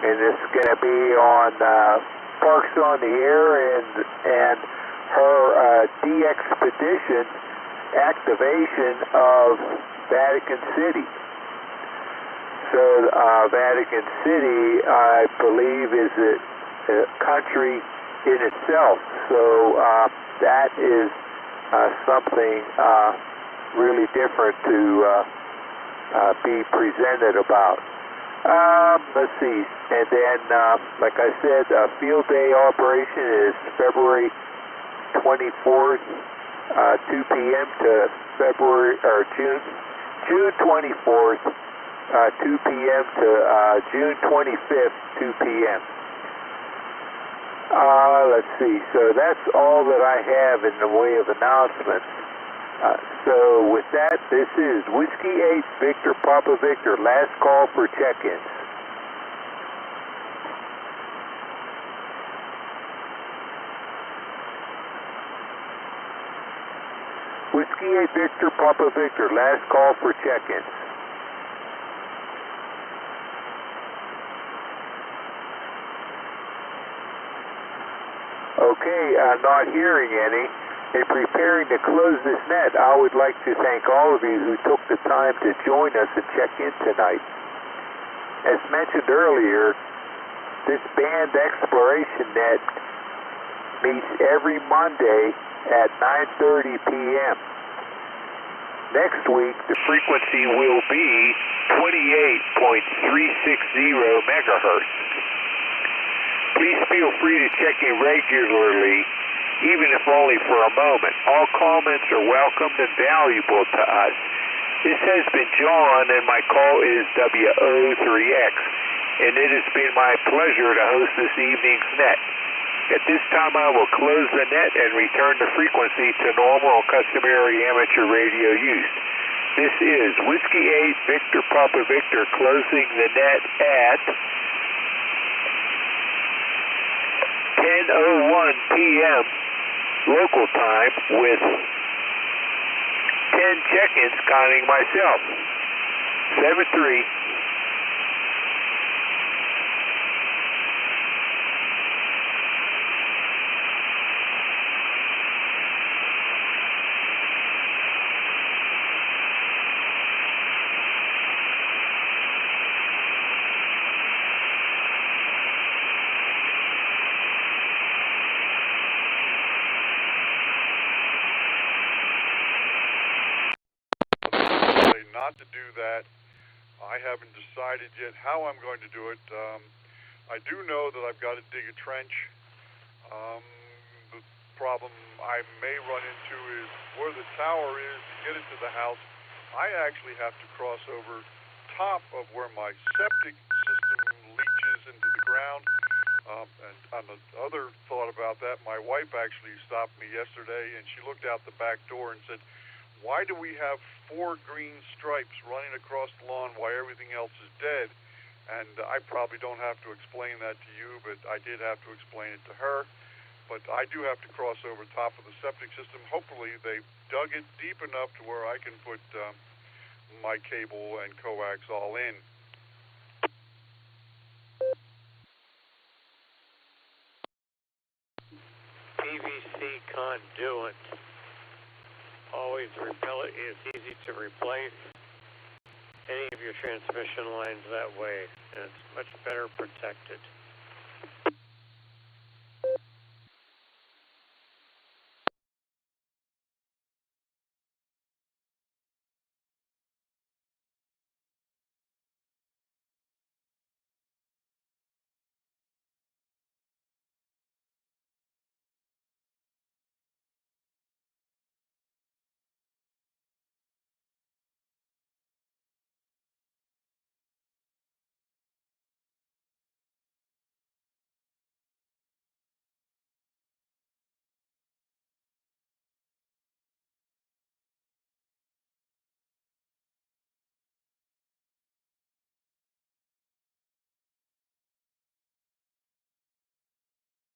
and it's going to be on Parks on the Air and her de-expedition activation of Vatican City. So Vatican City, I believe, is a country in itself. So that is something really different to be presented about. Let's see. And then, like I said, field day operation is February 24th, 2 p.m. to June 24th, 2 p.m. to June 25th, 2 p.m. Let's see. So that's all that I have in the way of announcements. So with that, this is Whiskey 8 Victor Papa Victor, last call for check-ins. Whiskey 8 Victor Papa Victor, last call for check-ins. Okay, not hearing any. In preparing to close this net, I would like to thank all of you who took the time to join us and check in tonight. As mentioned earlier, this band exploration net meets every Monday at 9:30 p.m. Next week, the frequency will be 28.360 megahertz. Please feel free to check in regularly, even if only for a moment. All comments are welcomed and valuable to us. This has been John, and my call is WO3X, and it has been my pleasure to host this evening's net. At this time, I will close the net and return the frequency to normal and customary amateur radio use. This is Whiskey 8 Victor Papa Victor closing the net at 10:01 p.m. local time with 10 check-ins counting myself. 7-3. Not to do that. I haven't decided yet how I'm going to do it. I do know that I've got to dig a trench. The problem I may run into is where the tower is to get it to the house. I actually have to cross over top of where my septic system leaches into the ground. And on the other thought about that, my wife actually stopped me yesterday, and she looked out the back door and said, "Why do we have 4 green stripes running across the lawn while everything else is dead?" And I probably don't have to explain that to you, but I did have to explain it to her. But I do have to cross over top of the septic system. Hopefully they dug it deep enough to where I can put my cable and coax all in. PVC conduit. Always it's easy to replace any of your transmission lines that way, and it's much better protected.